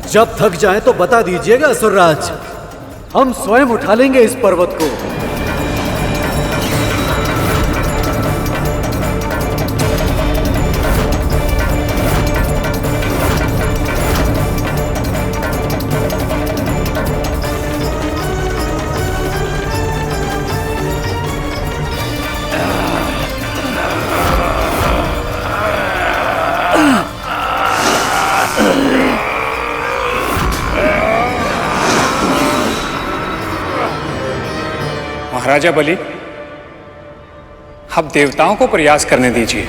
जब थक जाए तो बता दीजिएगा असुरराज, हम स्वयं उठा लेंगे इस पर्वत को। महाराजा बलि, अब देवताओं को प्रयास करने दीजिए।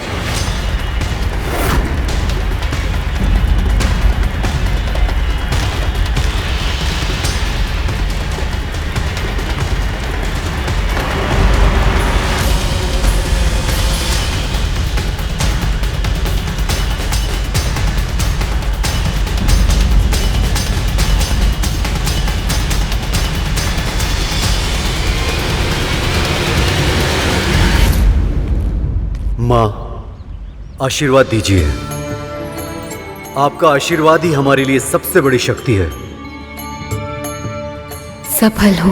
मां, आशीर्वाद दीजिए। आपका आशीर्वाद ही हमारे लिए सबसे बड़ी शक्ति है। सफल हो।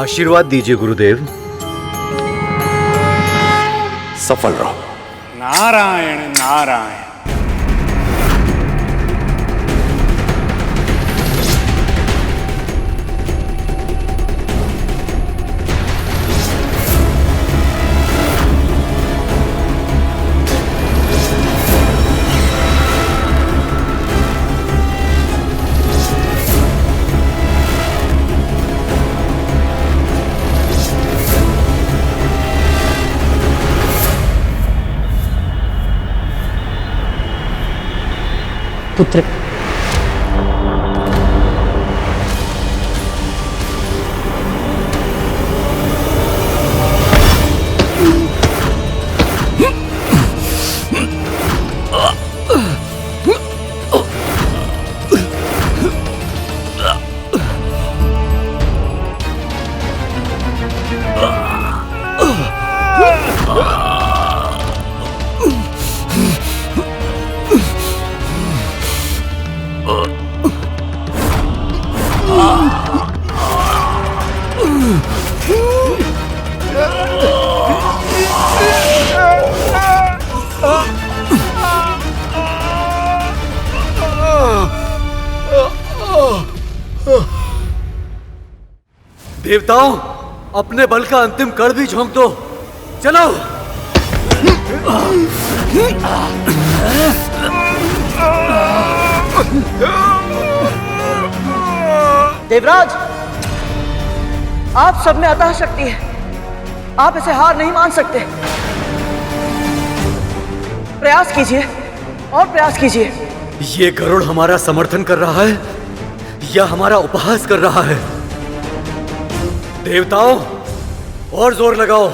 आशीर्वाद दीजिए गुरुदेव। सफल रहो। नारायण नारायण। पुत्र, देवताओं, अपने बल का अंतिम कण भी झोंक दो। चलो। देवराज, आप सब में अतः शक्ति है, आप इसे हार नहीं मान सकते। प्रयास कीजिए और प्रयास कीजिए। ये गरुड़ हमारा समर्थन कर रहा है या हमारा उपहास कर रहा है? देवताओं, और जोर लगाओ।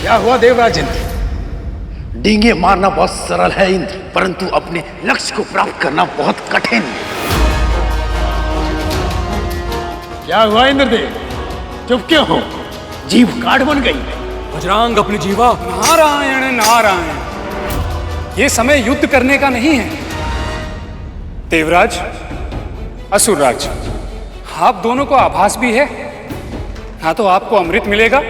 क्या हुआ देवराज इंद्र? डींगे मारना बहुत सरल है इंद्र, परंतु अपने लक्ष्य को प्राप्त करना बहुत कठिन। क्या हुआ इंद्रदेव, चुप क्यों हो? जीभ काट बन गई। बजरंग अपनी जीवा। नारायण नारायण। ये समय युद्ध करने का नहीं है। देवराज, असुरराज, आप दोनों को आभास भी है, ना तो आपको अमृत मिलेगा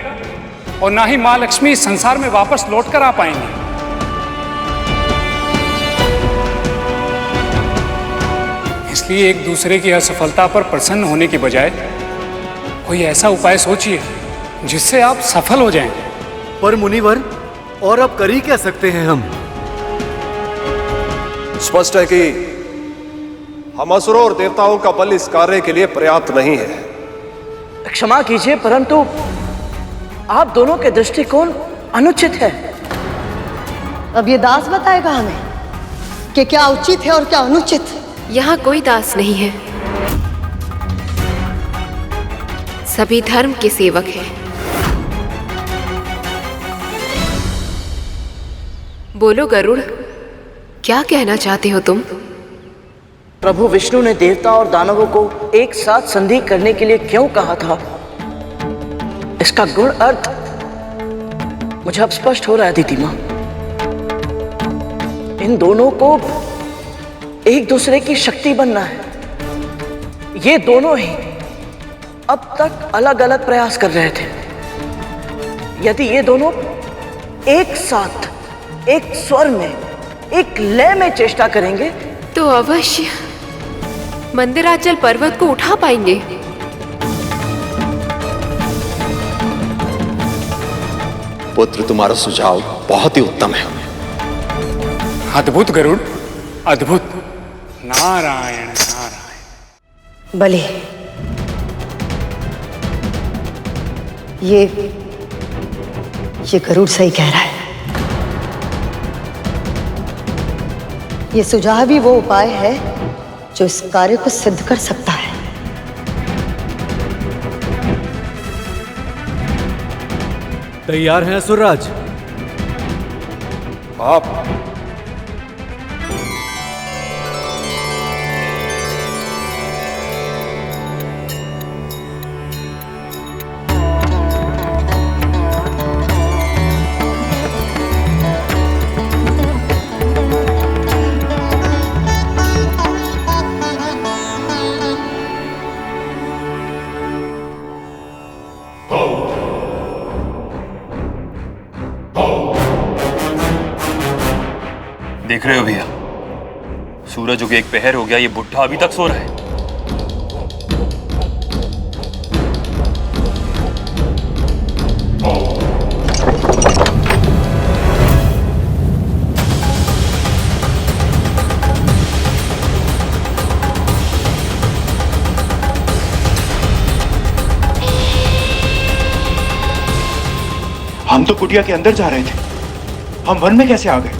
और ना ही मां लक्ष्मी इस संसार में वापस लौट कर आ पाएंगे। इसलिए एक दूसरे की असफलता पर प्रसन्न होने की बजाय कोई ऐसा उपाय सोचिए जिससे आप सफल हो जाएं। पर मुनिवर, और अब कर ही क्या सकते हैं हम? स्पष्ट है कि हम असुरों और देवताओं का बल इस कार्य के लिए पर्याप्त नहीं है। क्षमा कीजिए, परंतु आप दोनों के दृष्टिकोण अनुचित है। अब ये दास बताएगा हमें कि क्या उचित है और क्या अनुचित। यहाँ कोई दास नहीं है, सभी धर्म के सेवक हैं। बोलो गरुड़, क्या कहना चाहते हो तुम? प्रभु विष्णु ने देवता और दानवों को एक साथ संधि करने के लिए क्यों कहा था? इसका गुण अर्थ मुझे अब स्पष्ट हो रहा है दीदी माँ। इन दोनों को एक दूसरे की शक्ति बनना है। ये दोनों ही अब तक अलग अलग प्रयास कर रहे थे। यदि ये दोनों एक साथ, एक स्वर में, एक लय में चेष्टा करेंगे तो अवश्य मंदिराचल पर्वत को उठा पाएंगे। पुत्र, तुम्हारा सुझाव बहुत ही उत्तम है। अद्भुत गरुड़, अद्भुत। नारायण नारायण। भले ये गरुड़ सही कह रहा है। ये सुझाव ही वो उपाय है जो इस कार्य को सिद्ध कर सकता है। तैयार हैं असुरराज? आप देख रहे हो भैया, सूरज उगे 1 पहर हो गया, ये बुढ़ा अभी तक सो रहा है। हम तो कुटिया के अंदर जा रहे थे, हम वन में कैसे आ गए?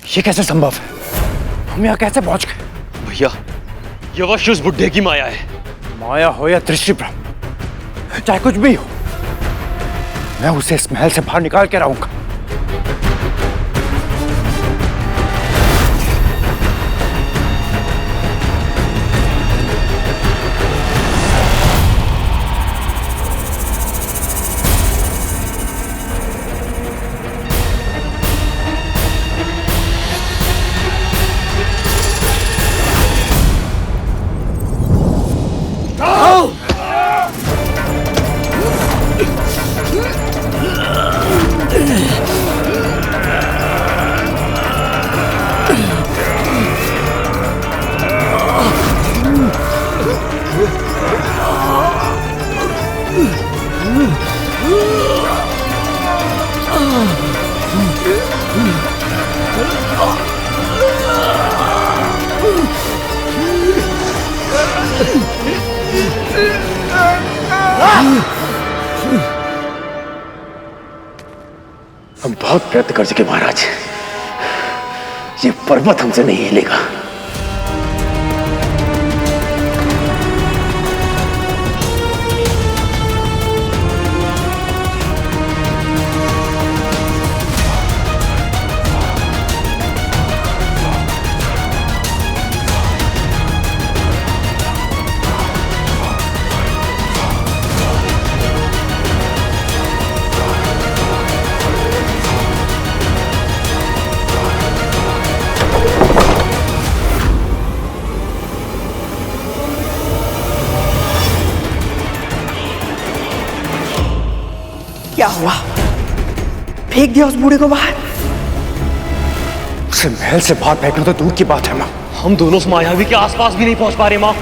ये कैसे संभव है? हम यहाँ कैसे पहुंच गए? भैया, ये अवश्य उस बुढ़े की माया है। माया हो या दृष्टि भ्रम, चाहे कुछ भी हो, मैं उसे इस महल से बाहर निकाल के रहूंगा। हम बहुत प्रयत्न कर चुके महाराज, ये पर्वत हमसे नहीं हिलेगा। क्या हुआ? फेंक दिया उस बूढ़े को बाहर? उसे महल से बाहर फेंकना तो दूर की बात है माँ। हम दोनों उस मायावी के आसपास भी नहीं पहुंच पा रहे माँ।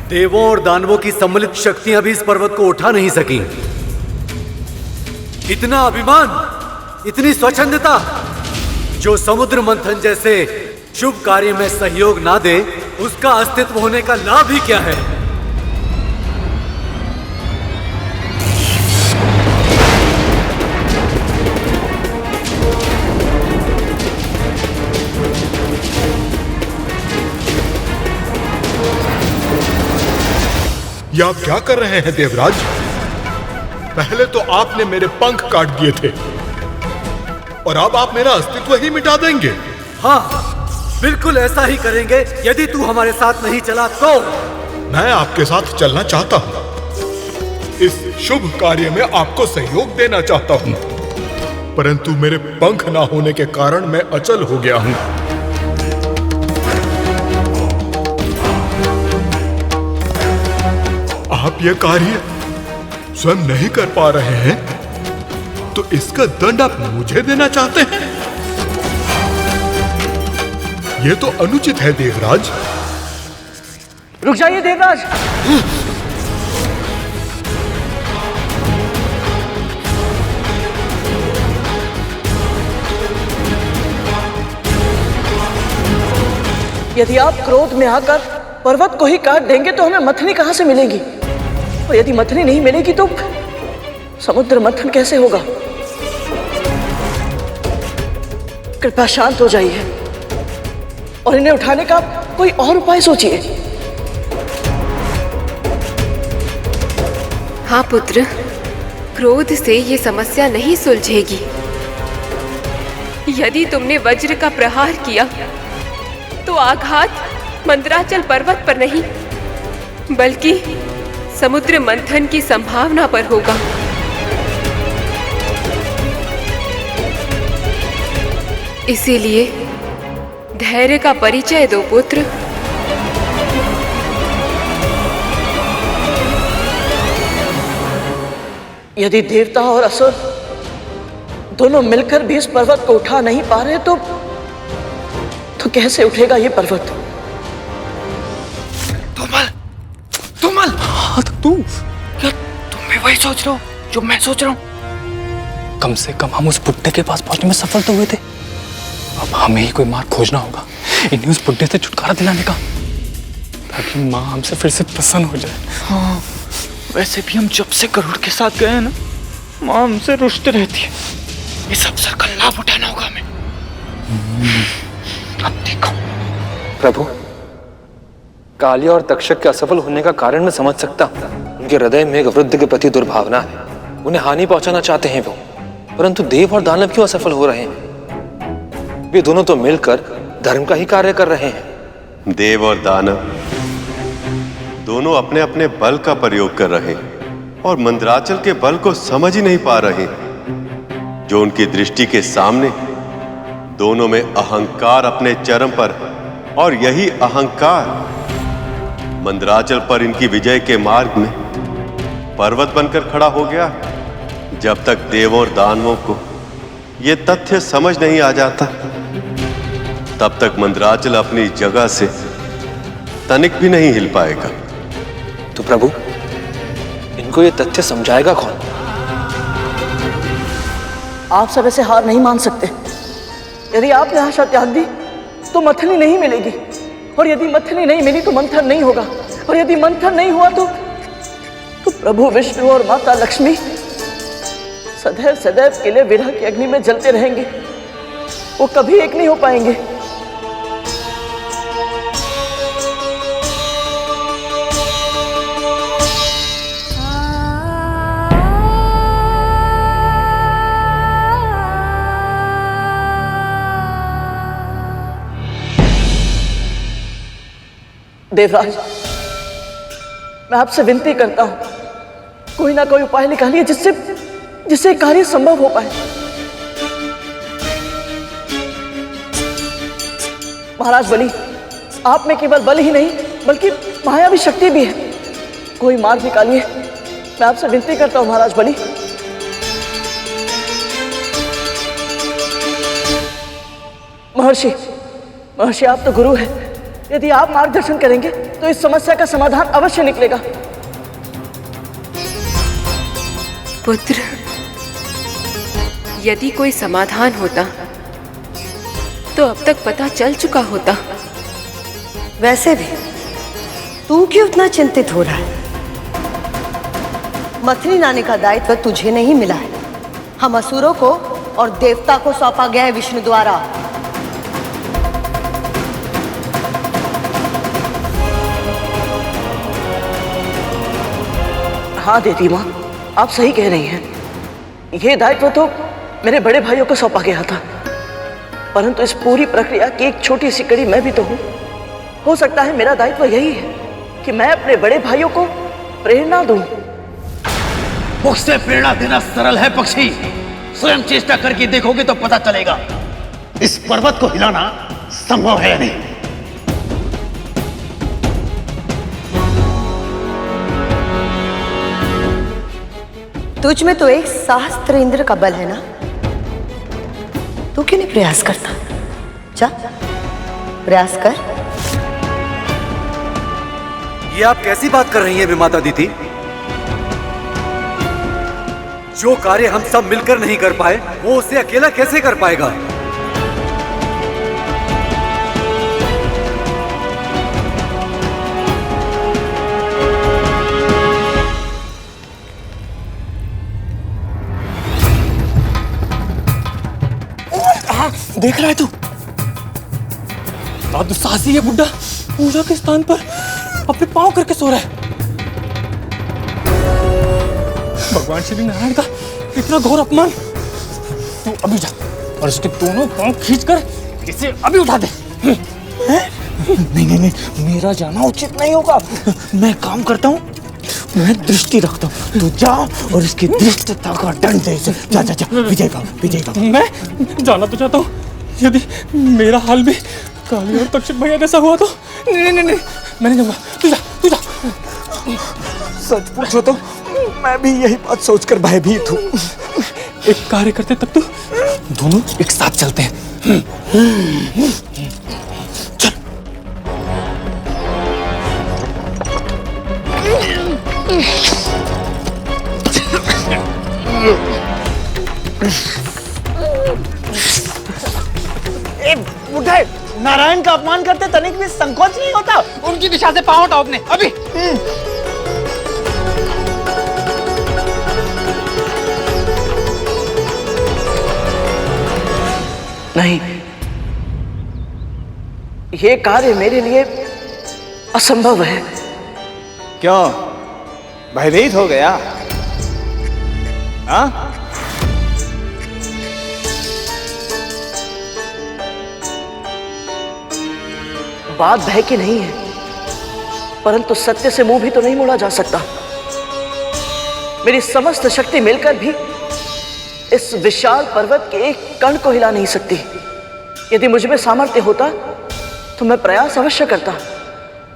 देवों और दानवों की सम्मिलित शक्तियां भी इस पर्वत को उठा नहीं सकी। इतना अभिमान, इतनी स्वच्छंदता, जो समुद्र मंथन जैसे शुभ कार्य में सहयोग ना दे, उसका अस्तित्व होने का लाभ ही क्या है? ये आप क्या कर रहे हैं देवराज? पहले तो आपने मेरे पंख काट दिए थे और अब आप मेरा अस्तित्व ही मिटा देंगे। हाँ, बिल्कुल ऐसा ही करेंगे यदि तू हमारे साथ नहीं चला तो। मैं आपके साथ चलना चाहता हूँ, इस शुभ कार्य में आपको सहयोग देना चाहता हूँ, परंतु मेरे पंख ना होने के कारण मैं अचल हो गया हूँ। आप यह कार्य स्वयं नहीं कर पा रहे हैं तो इसका दंड आप मुझे देना चाहते हैं? यह तो अनुचित है देवराज। रुक जाइए देवराज। यदि आप क्रोध में आकर पर्वत को ही काट देंगे तो हमें मथनी कहां से मिलेगी? और यदि मथनी नहीं मिलेगी तो समुद्र मंथन कैसे होगा? कृपया शांत हो जाइए और इन्हें उठाने का कोई और उपाय सोचिए। हाँ पुत्र, क्रोध से ये समस्या नहीं सुलझेगी। यदि तुमने वज्र का प्रहार किया तो आघात मंदराचल पर्वत पर नहीं बल्कि समुद्र मंथन की संभावना पर होगा। इसीलिए धैर्य का परिचय दो पुत्र। यदि देवता और असुर दोनों मिलकर भी इस पर्वत को उठा नहीं पा रहे तो कैसे उठेगा ये पर्वत? तुमल, हाँ तो तू क्या तुम भी वही सोच रहे हो जो मैं सोच रहा हूँ? कम से कम हम उस बुड्ढे के पास पहुंचने में सफल तो हुए थे। अब हमें ही कोई मार्ग खोजना होगा इन्हें उस बुड्ढे से छुटकारा दिलाने का, ताकि माँ हमसे फिर से प्रसन्न हो जाए। हाँ, वैसे भी हम जब से गरुड़ के साथ गए हैं ना, माँ हमसे रुष्ट रहती है। इस अवसर का लाभ उठाना होगा हमें। अब देखो प्रभु, कालिया और तक्षक के असफल होने का कारण मैं समझ सकता हूँ। उनके हृदय में एक वृद्ध के प्रति दुर्भावना है, उन्हें हानि पहुंचाना चाहते हैं वो। परंतु देव और दानव क्यों असफल हो रहे हैं? वे दोनों तो मिलकर धर्म का ही कार्य कर रहे हैं। देव और दानव दोनों अपने अपने बल का प्रयोग कर रहे हैं और मंदराचल के बल को समझ ही नहीं पा रहे। जो उनकी दृष्टि के सामने दोनों में अहंकार अपने चरम पर, और यही अहंकार मंदराचल पर इनकी विजय के मार्ग में पर्वत बनकर खड़ा हो गया। जब तक देवों और दानवों को यह तथ्य समझ नहीं आ जाता, तब तक मंदराचल अपनी जगह से तनिक भी नहीं हिल पाएगा। तो प्रभु, इनको यह तथ्य समझाएगा कौन? आप सब ऐसे हार नहीं मान सकते। यदि आपने आशा त्याग दी तो मथनी नहीं मिलेगी, और यदि मथनी नहीं मिली तो मंथन नहीं होगा, और यदि मंथन नहीं हुआ तो प्रभु विष्णु और माता लक्ष्मी सदैव सदैव के लिए विरह की अग्नि में जलते रहेंगे। वो कभी एक नहीं हो पाएंगे। देवराज, मैं आपसे विनती करता हूं, कोई ना कोई उपाय निकालिए जिससे कार्य संभव हो पाए। महाराज बलि, आप में केवल बल ही नहीं बल्कि माया भी शक्ति भी है। कोई मार्ग निकालिए, मैं आपसे विनती करता हूं महाराज बलि। महर्षि आप तो गुरु हैं। यदि आप मार्गदर्शन करेंगे तो इस समस्या का समाधान अवश्य निकलेगा। पुत्र, यदि कोई समाधान होता तो अब तक पता चल चुका होता। वैसे भी तू क्यों इतना चिंतित हो रहा है? मथनी लाने का दायित्व तुझे नहीं मिला है, हम असुरों को और देवता को सौंपा गया है विष्णु द्वारा। हाँ देवी माँ, आप सही कह रही हैं। ये दायित्व तो मेरे बड़े भाइयों को सौंपा गया था, परंतु इस पूरी प्रक्रिया की एक छोटी सी कड़ी मैं भी तो हूँ। हो सकता है मेरा दायित्व यही है कि मैं अपने बड़े भाइयों को प्रेरणा दूं। मुझसे प्रेरणा देना सरल है पक्षी, स्वयं चेष्टा करके देखोगे तो पता चलेगा। इस पर्वत को हिलाना संभव है या नहीं। तुझ में तो एक सहस्त्र इंद्र का बल है ना, तू क्यों नहीं प्रयास करता? जा प्रयास कर। ये आप कैसी बात कर रही हैं विमाता दीदी? जो कार्य हम सब मिलकर नहीं कर पाए वो उसे अकेला कैसे कर पाएगा? देख रहा है तू? दुस्साहसी है बुड्ढा, पूजा के स्थान पर अपने पांव करके सो रहा है। भगवान श्री नारायण का इतना घोर अपमान। तू अभी जा और उसके दोनों पांव खींचकर इसे अभी उठा दे। नहीं, मेरा जाना उचित नहीं होगा। मैं काम करता हूँ, मैं दृष्टि रखता हूँ। तू जा और इसकी दृष्टता का दंड दे इसे। जा विजय बाबू। मैं जाना तो चाहता हूँ, यदि मेरा हाल भी काली और तक्षक भैया जैसा हुआ तो। नहीं, मैं नहीं जाऊंगा। तू जा। सच पूछो तो मैं भी यही बात सोचकर भयभीत हूँ। एक कार्य करते तब तो दोनों एक साथ चलते हैं। चल। बुढ़े नारायण का अपमान करते तनिक भी संकोच नहीं होता? उनकी दिशा से पांव हटाओ अपने अभी। नहीं, ये कार्य मेरे लिए असंभव है। क्यों, भयभीत हो गया? हाँ? बात भय की नहीं है, परंतु सत्य से मुंह भी तो नहीं मोड़ा जा सकता। मेरी समस्त शक्ति मिलकर भी इस विशाल पर्वत के एक कण को हिला नहीं सकती। यदि मुझ में सामर्थ्य होता तो मैं प्रयास अवश्य करता,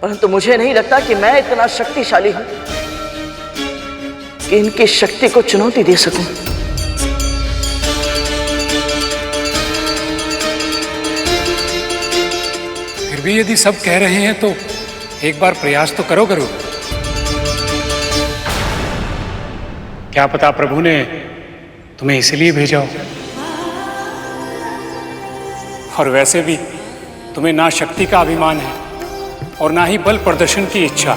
परंतु मुझे नहीं लगता कि मैं इतना शक्तिशाली हूं कि इनकी शक्ति को चुनौती दे सकूं। फिर भी यदि सब कह रहे हैं तो एक बार प्रयास तो करो। क्या पता प्रभु ने तुम्हें इसलिए भेजा हो। और वैसे भी तुम्हें ना शक्ति का अभिमान है और ना ही बल प्रदर्शन की इच्छा,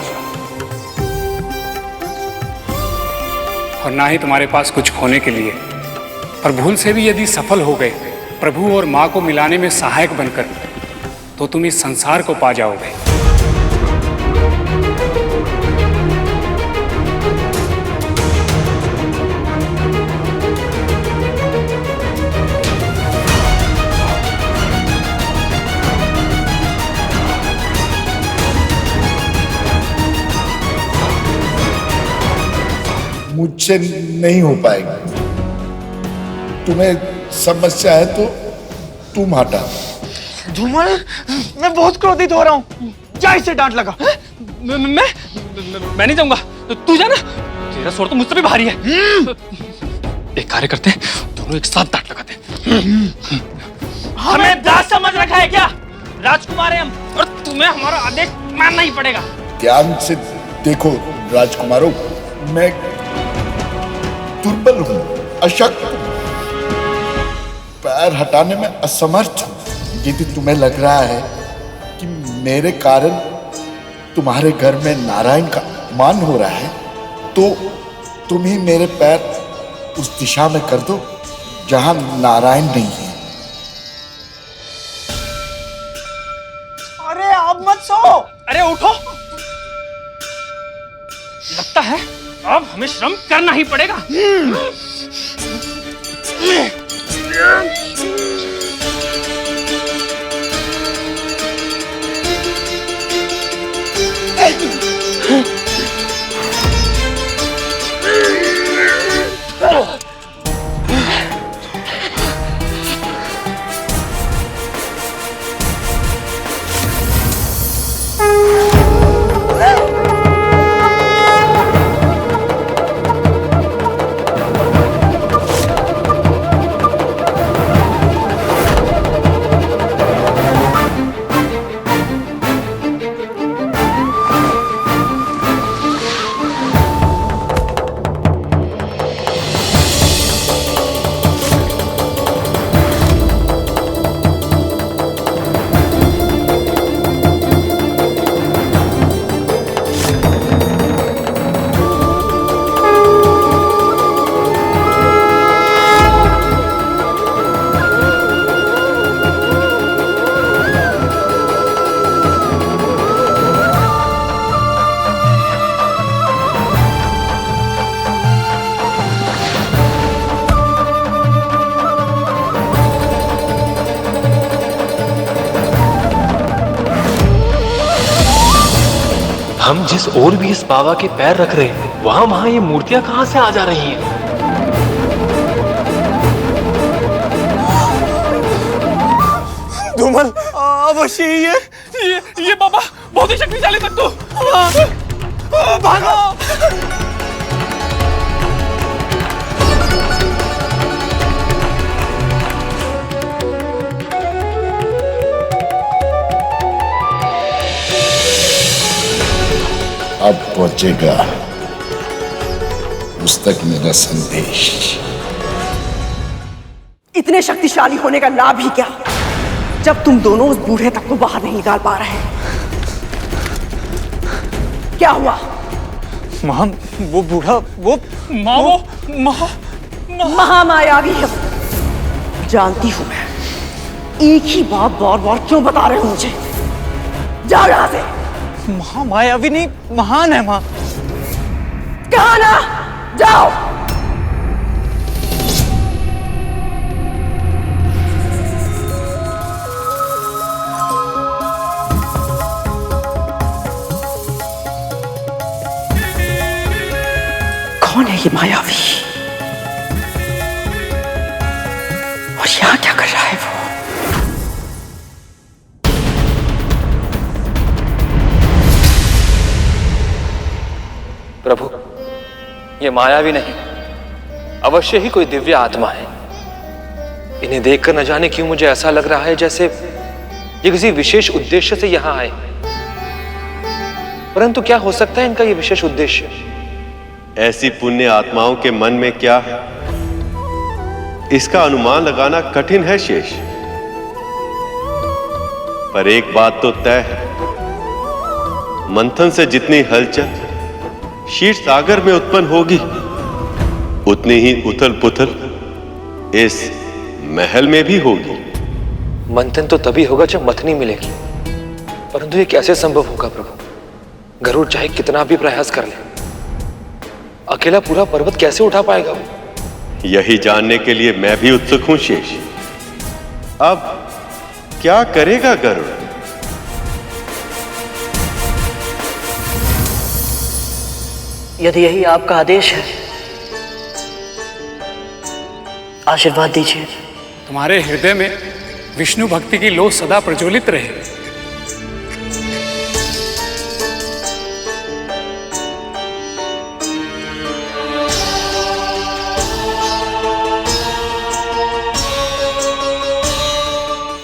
और ना ही तुम्हारे पास कुछ खोने के लिए। पर भूल से भी यदि सफल हो गए प्रभु और माँ को मिलाने में सहायक बनकर, तो तुम इस संसार को पा जाओगे। मुझसे नहीं हो पाएगा। तुम्हें समस्या है तो तुम हटा। धूमल, मैं बहुत क्रोधित हो रहा हूँ। जा इसे डांट लगा। मैं नहीं जाऊंगा, तू जा ना। तेरा स्वर तो मुझसे भी भारी है। एक कार्य करते हैं, दोनों एक साथ डांट लगाते हैं। हमें दास समझ रखा है क्या? राजकुमार है हम, और तुम्हें हमारा आदेश मानना ही पड़ेगा। ध्यान से देखो राजकुमारों, मैं दुर्बल हूँ, अशक्त हूँ, पैर हटाने में असमर्थ हूँ। यदि तुम्हें लग रहा है कि मेरे कारण तुम्हारे घर में नारायण का अपमान हो रहा है, तो तुम ही मेरे पैर उस दिशा में कर दो जहां नारायण नहीं है। अरे आप मत सो। अरे उठो। लगता है अब हमें श्रम करना ही पड़ेगा। हम जिस ओर भी इस बाबा के पैर रख रहे हैं, वहां ये मूर्तियां कहां से आ जा रही हैं? धूमल, अवश्य ये बाबा बहुत ही शक्तिशाली तत्व। भागो। अब पहुंचेगा उस तक मेरा संदेश। इतने शक्तिशाली होने का लाभ ही क्या, जब तुम दोनों उस बूढ़े तक को बाहर नहीं निकाल पा रहे। क्या हुआ? मां, वो बूढ़ा, वो महामायावी है। जानती हूं मैं। एक ही बात बार बार क्यों बता रहे हो मुझे? जाओ यहां से। महामायावी नहीं, महान है मां। कहा ना, जाओ। कौन है ये मायावी? और यहां क्या कर रहा है वो? प्रभु, ये मायावी नहीं, अवश्य ही कोई दिव्य आत्मा है। इन्हें देखकर न जाने क्यों मुझे ऐसा लग रहा है जैसे ये किसी विशेष उद्देश्य से यहां आए। परंतु क्या हो सकता है इनका ये विशेष उद्देश्य? ऐसी पुण्य आत्माओं के मन में क्या है, इसका अनुमान लगाना कठिन है शेष। पर एक बात तो तय है, मंथन से जितनी हलचल क्षीर सागर में उत्पन्न होगी, उतनी ही उथल पुथल इस महल में भी होगी। मंथन तो तभी होगा जब मथनी मिलेगी, परंतु ये कैसे संभव होगा प्रभु? गरुड़ चाहे कितना भी प्रयास कर ले, अकेला पूरा पर्वत कैसे उठा पाएगा वो? यही जानने के लिए मैं भी उत्सुक हूं शेष। अब क्या करेगा गरुड़? यदि यही आपका आदेश है, आशीर्वाद दीजिए। तुम्हारे हृदय में विष्णु भक्ति की लौ सदा प्रज्वलित रहे।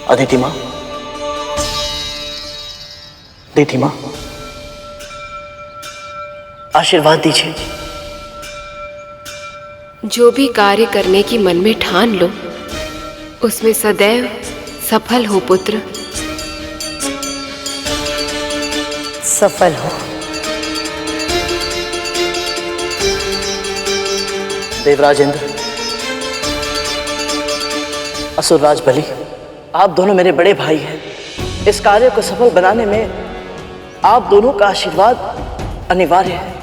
अदिति मां, दीति मां, आशीर्वाद दीजिए। जो भी कार्य करने की मन में ठान लो, उसमें सदैव सफल हो पुत्र। सफल हो। देवराज इंद्र, असुरराज बलि, आप दोनों मेरे बड़े भाई हैं। इस कार्य को सफल बनाने में आप दोनों का आशीर्वाद अनिवार्य है।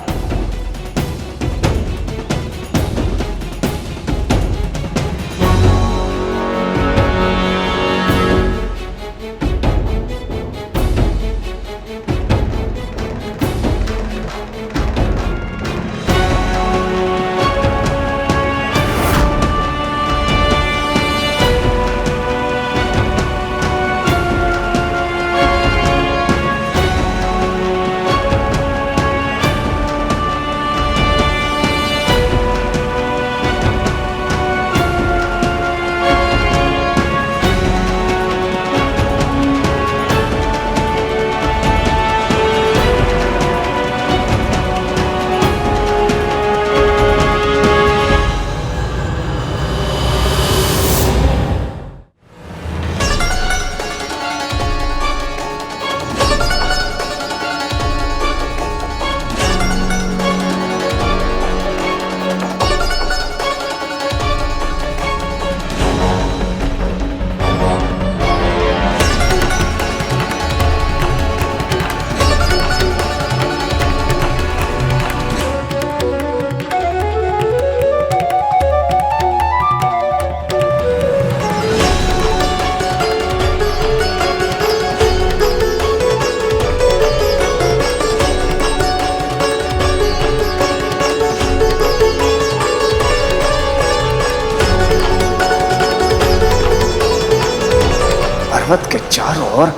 पर्वत के चारों ओर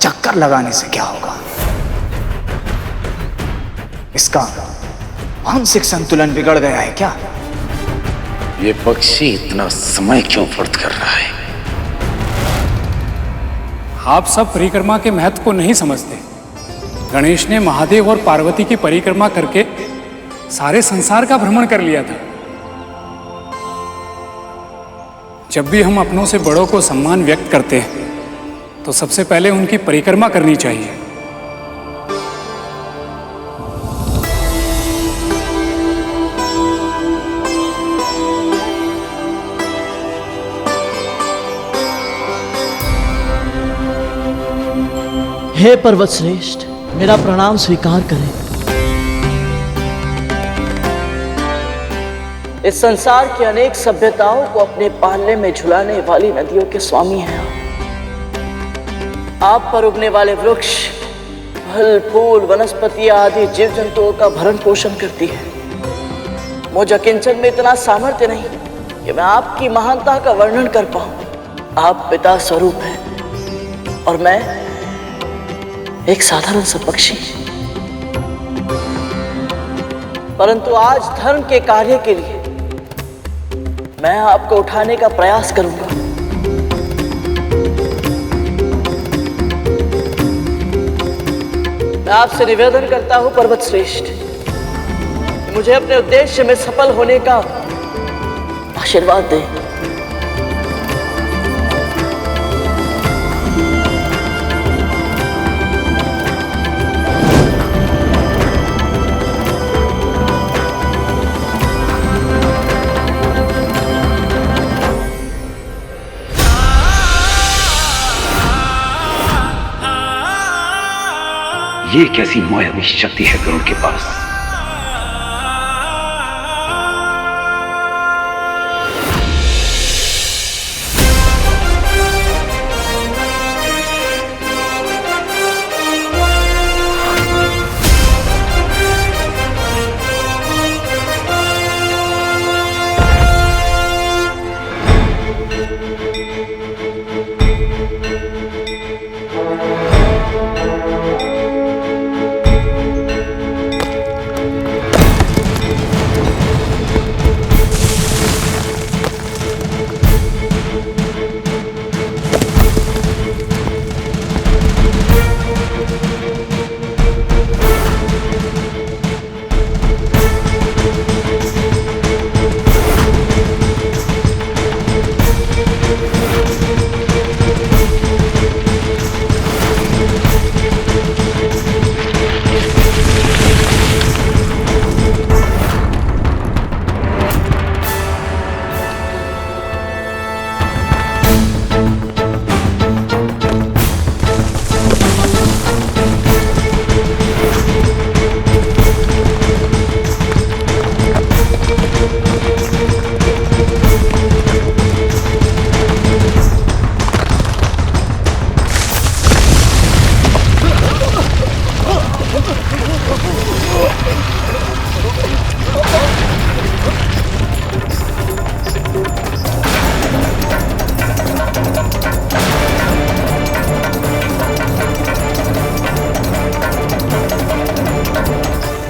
चक्कर लगाने से क्या होगा? इसका मानसिक संतुलन बिगड़ गया है क्या? ये पक्षी इतना समय क्यों व्यर्थ कर रहा है? आप सब परिक्रमा के महत्व को नहीं समझते। गणेश ने महादेव और पार्वती की परिक्रमा करके सारे संसार का भ्रमण कर लिया था। जब भी हम अपनों से बड़ों को सम्मान व्यक्त करते हैं तो सबसे पहले उनकी परिक्रमा करनी चाहिए। हे पर्वत श्रेष्ठ, मेरा प्रणाम स्वीकार करें। इस संसार की अनेक सभ्यताओं को अपने पालने में झुलाने वाली नदियों के स्वामी हैं आप पर उगने वाले वृक्ष, फल, फूल, वनस्पतियां आदि जीव जंतुओं का भरण पोषण करती है। मुझ अकिंचन में इतना सामर्थ्य नहीं कि मैं आपकी महानता का वर्णन कर पाऊं। आप पिता स्वरूप हैं और मैं एक साधारण सा पक्षी। परंतु आज धर्म के कार्य के लिए मैं आपको उठाने का प्रयास करूंगा। मैं आपसे निवेदन करता हूं पर्वत श्रेष्ठ कि मुझे अपने उद्देश्य में सफल होने का आशीर्वाद दें। ये कैसी मायावी शक्ति है गरुड़ के पास?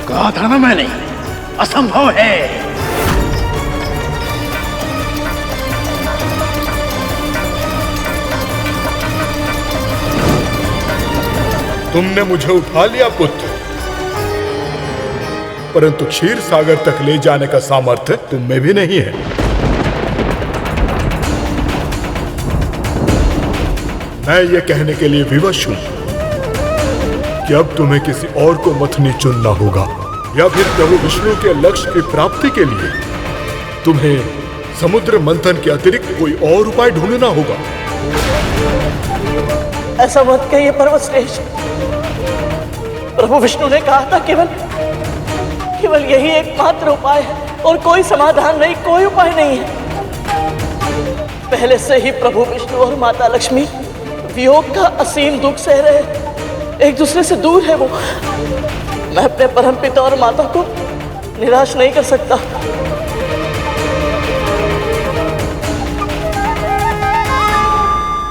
कहा था ना मैंने, असंभव है। तुमने मुझे उठा लिया पुत्र, परंतु क्षीर सागर तक ले जाने का सामर्थ्य तुम में भी नहीं है। मैं ये कहने के लिए विवश हूं कि अब तुम्हें किसी और को मथनी चुनना होगा, या फिर प्रभु विष्णु के लक्ष्य की प्राप्ति के लिए तुम्हें समुद्र मंथन के अतिरिक्त कोई और उपाय ढूंढना होगा। ऐसा मत कहिए पर्वतश्रेष्ठ। प्रभु विष्णु ने कहा था केवल यही एकमात्र उपाय है और कोई समाधान नहीं, कोई उपाय नहीं है। पहले से ही प्रभु विष्णु और माता लक्ष्मी वियोग का असीम दुख सह रहे, एक दूसरे से दूर है वो। मैं अपने परम पिता और माता को निराश नहीं कर सकता।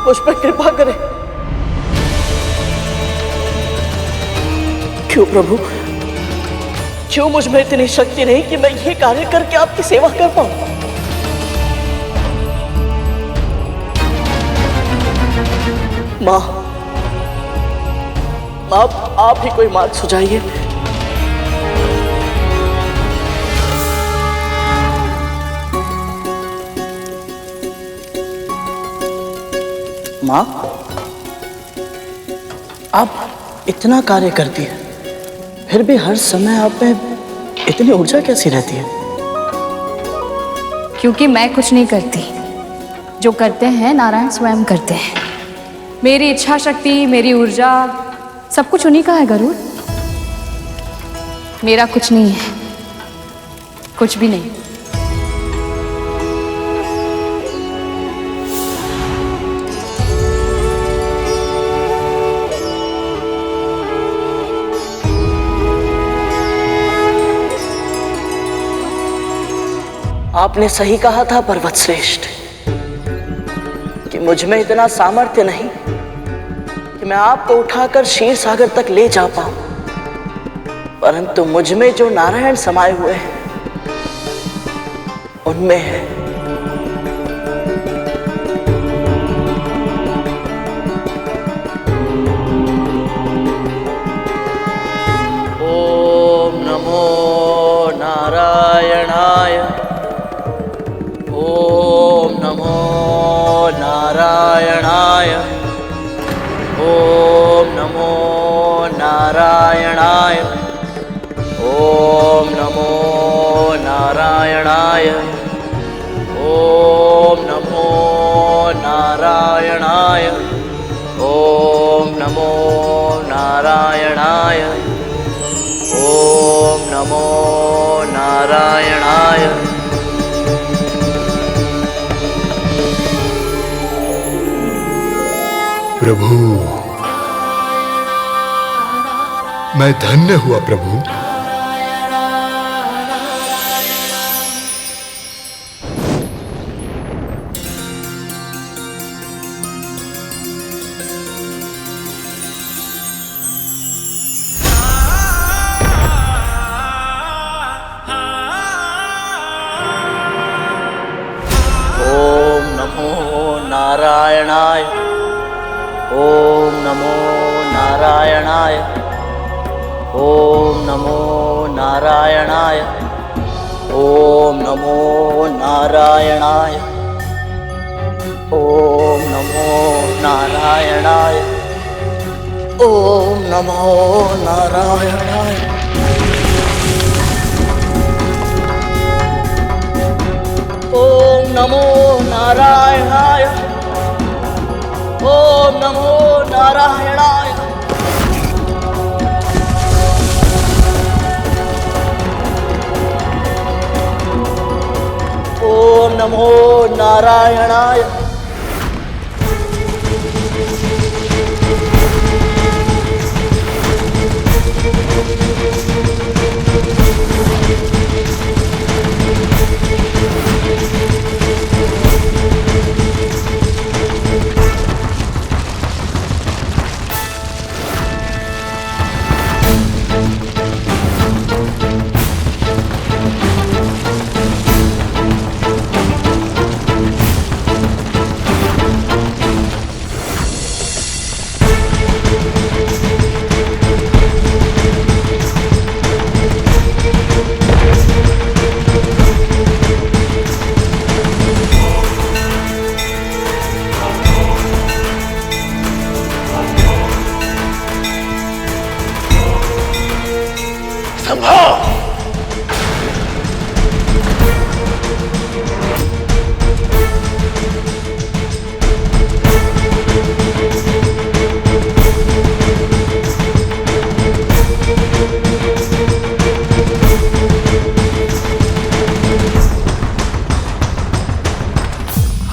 मुझ पर कृपा करें। क्यों प्रभु, क्यों मुझ में इतनी शक्ति नहीं कि मैं ये कार्य करके आपकी सेवा कर पाऊं? माँ, आप ही कोई मार्ग सुझाइए। माँ, आप इतना कार्य करती है, फिर भी हर समय आप में इतनी ऊर्जा कैसी रहती है? क्योंकि मैं कुछ नहीं करती, जो करते हैं नारायण स्वयं करते हैं। मेरी इच्छा शक्ति, मेरी ऊर्जा, सब कुछ उन्हीं का है गरुड़। मेरा कुछ नहीं है, कुछ भी नहीं। आपने सही कहा था पर्वत श्रेष्ठ कि मुझ में इतना सामर्थ्य नहीं कि मैं आपको उठाकर क्षीर सागर तक ले जा पाऊं, परंतु मुझ में जो नारायण समाये हुए हैं उनमें है। ओम नमो नारायणाय, ओम नमो नारायणाय, ओम नमो नारायणाय, ओम नमो नारायणाय, ओम नमो नारायणाय, ओम नमो नारायणाय, नारायणाय। प्रभु, मैं धन्य हुआ प्रभु। ओम नमो नारायणाय। ओम नमो नारायणाय। ओम नमो नारायणाय। ओम नमो नारायणाय। ओम नमो नारायणाय। ओम नमो नारायणाय। ओम नमो नारायणाय। ओम नमो नारायणाय। ओम नमो नारायणाय।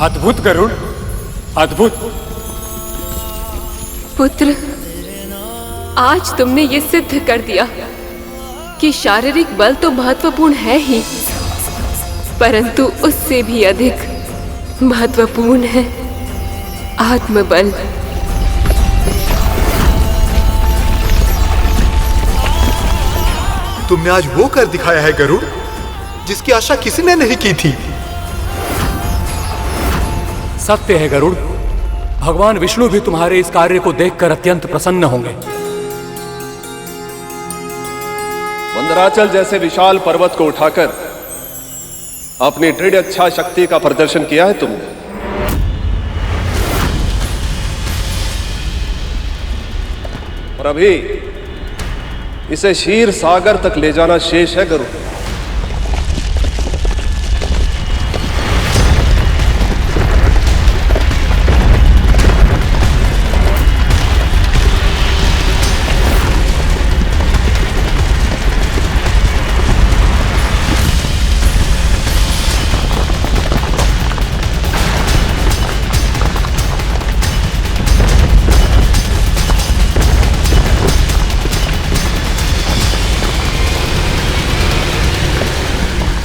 अद्भुत गरुड़, अद्भुत। पुत्र, आज तुमने ये सिद्ध कर दिया कि शारीरिक बल तो महत्वपूर्ण है ही, परंतु उससे भी अधिक महत्वपूर्ण है आत्मबल। तुमने आज वो कर दिखाया है गरुड़, जिसकी आशा किसी ने नहीं की थी। सत्य है गरुड़, भगवान विष्णु भी तुम्हारे इस कार्य को देखकर अत्यंत प्रसन्न होंगे। मंदराचल जैसे विशाल पर्वत को उठाकर अपनी दृढ़ इच्छा शक्ति का प्रदर्शन किया है तुमने। और अभी इसे क्षीर सागर तक ले जाना शेष है गरुड़।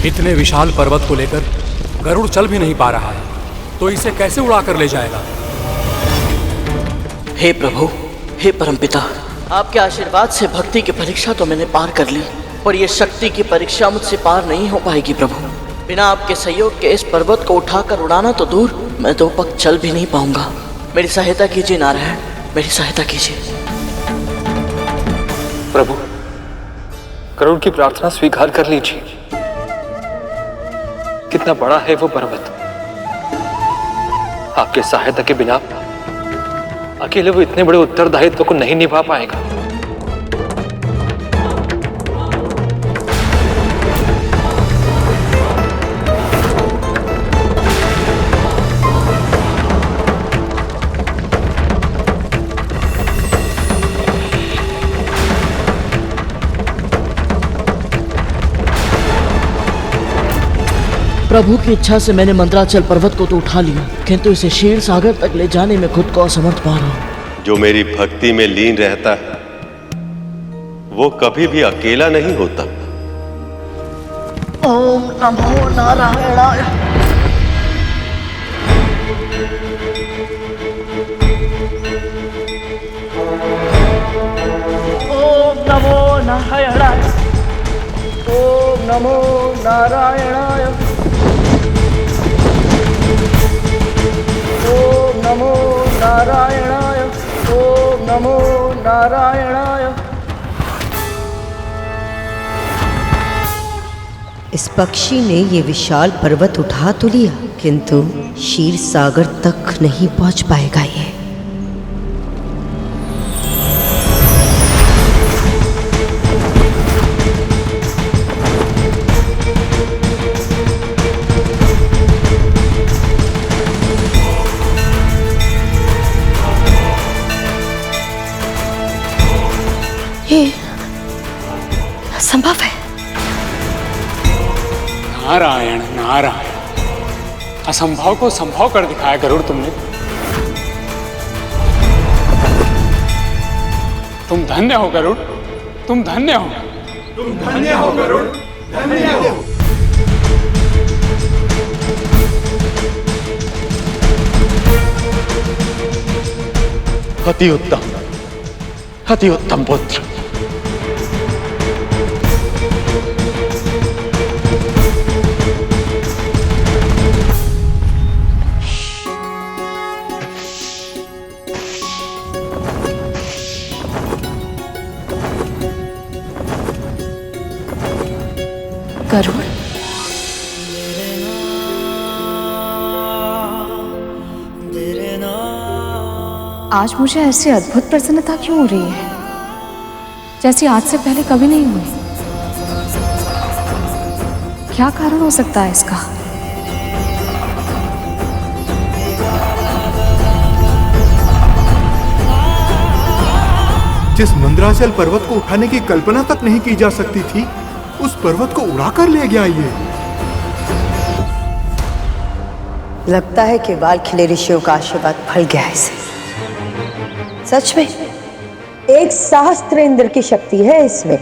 इतने विशाल पर्वत को लेकर गरुड़ चल भी नहीं पा रहा है, तो इसे कैसे उड़ाकर ले जाएगा? हे प्रभु, हे परमपिता, आपके आशीर्वाद से भक्ति की परीक्षा तो मैंने पार कर ली, पर यह शक्ति की परीक्षा मुझसे पार नहीं हो पाएगी प्रभु। बिना आपके सहयोग के इस पर्वत को उठाकर उड़ाना तो दूर, मैं 2 पग चल भी नहीं पाऊंगा। मेरी सहायता कीजिए नारायण, मेरी सहायता कीजिए। प्रभु, गरुड़ की प्रार्थना स्वीकार कर लीजिए। कितना बड़ा है वो पर्वत, आपके सहायता के बिना अकेले वो इतने बड़े उत्तरदायित्व को नहीं निभा पाएगा। प्रभु की इच्छा से मैंने मंदराचल पर्वत को तो उठा लिया, किंतु इसे क्षीर सागर तक ले जाने में खुद को असमर्थ पा रहा हूं। जो मेरी भक्ति में लीन रहता है वो कभी भी अकेला नहीं होता। ओम नमो नारायणाय। ओम नमो नारायणाय। ओम नमो नारायणाय। ओम नमो नारायणाय। ओम नमो नारायणाय। इस पक्षी ने ये विशाल पर्वत उठा तो लिया, किंतु क्षीर सागर तक नहीं पहुंच पाएगा ये। ये असंभव है। नारायण नारायण, असंभव को संभव कर दिखाया गरुड़ तुमने। तुम धन्य हो गरुड़, तुम धन्य हो। तुम धन्य हो गरुड़, धन्य हो। अति उत्तम, अति उत्तम पुत्र। गरुड़, आज मुझे ऐसी अद्भुत प्रसन्नता क्यों हो रही है, जैसी आज से पहले कभी नहीं हुई। क्या कारण हो सकता है इसका? जिस मंदराचल पर्वत को उठाने की कल्पना तक नहीं की जा सकती थी, उस पर्वत को उड़ाकर ले गया ये। लगता है कि बाल खिले ऋषियों का आशीर्वाद फल गया है इसे। सच में एक सहस्त्र की शक्ति है इसमें।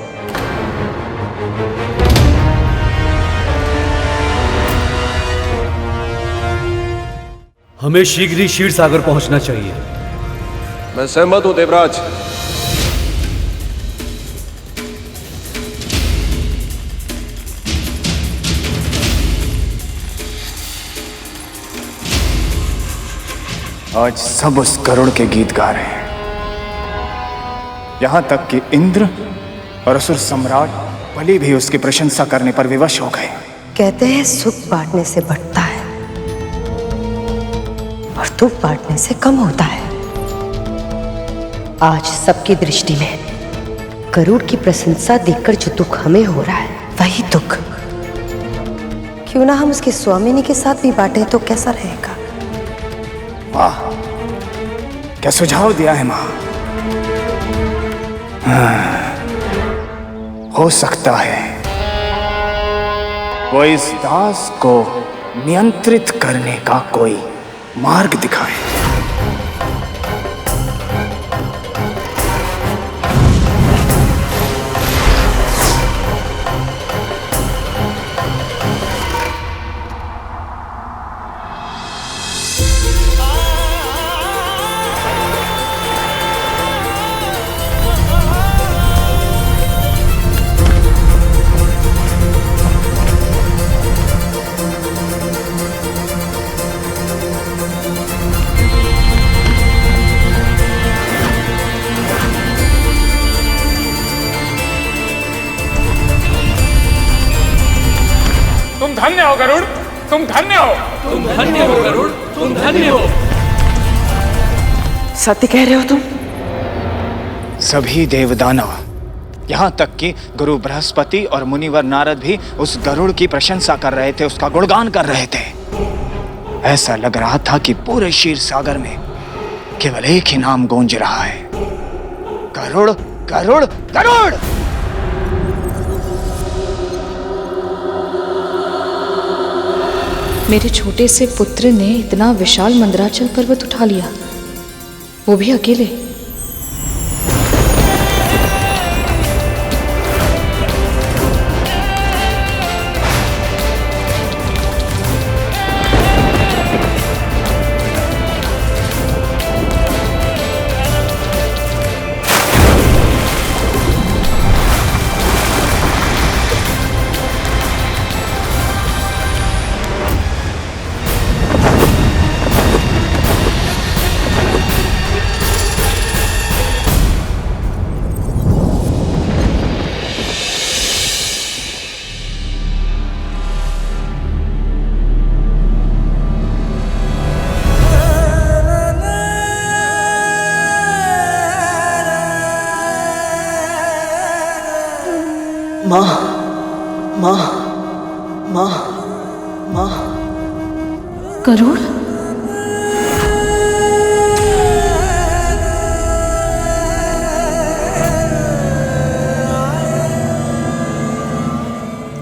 हमें शीघ्र ही क्षीर सागर पहुंचना चाहिए। मैं सहमत हूं देवराज। आज सब उस गरुड़ के गीत गा रहे हैं, यहां तक कि इंद्र और असुर सम्राट बलि भी उसकी प्रशंसा करने पर विवश हो गए। कहते हैं सुख बांटने से बढ़ता है और दुख बांटने से कम होता है। आज सबकी दृष्टि में गरुड़ की प्रशंसा देखकर जो दुख हमें हो रहा है, वही दुख क्यों ना हम उसके स्वामिनी के साथ भी बांटे तो कैसा रहेगा? वाह, क्या सुझाव दिया है मां। हो सकता है वो इस दास को नियंत्रित करने का कोई मार्ग दिखाए। तुम धन्य हो गरुड़, तुम धन्य हो। तुम धन्य हो गरुड़, तुम धन्य हो। सत्य कह रहे हो तुम? सभी देवदानव, यहाँ तक कि गुरु बृहस्पति और मुनिवर नारद भी उस गरुड़ की प्रशंसा कर रहे थे, उसका गुणगान कर रहे थे। ऐसा लग रहा था कि पूरे क्षीर सागर में केवल एक ही नाम गूंज रहा है, गरुड़ गरुड़ गरुड़। मेरे छोटे से पुत्र ने इतना विशाल मंदराचल पर्वत उठा लिया, वो भी अकेले। माँ, माँ, माँ, माँ। गरुड़?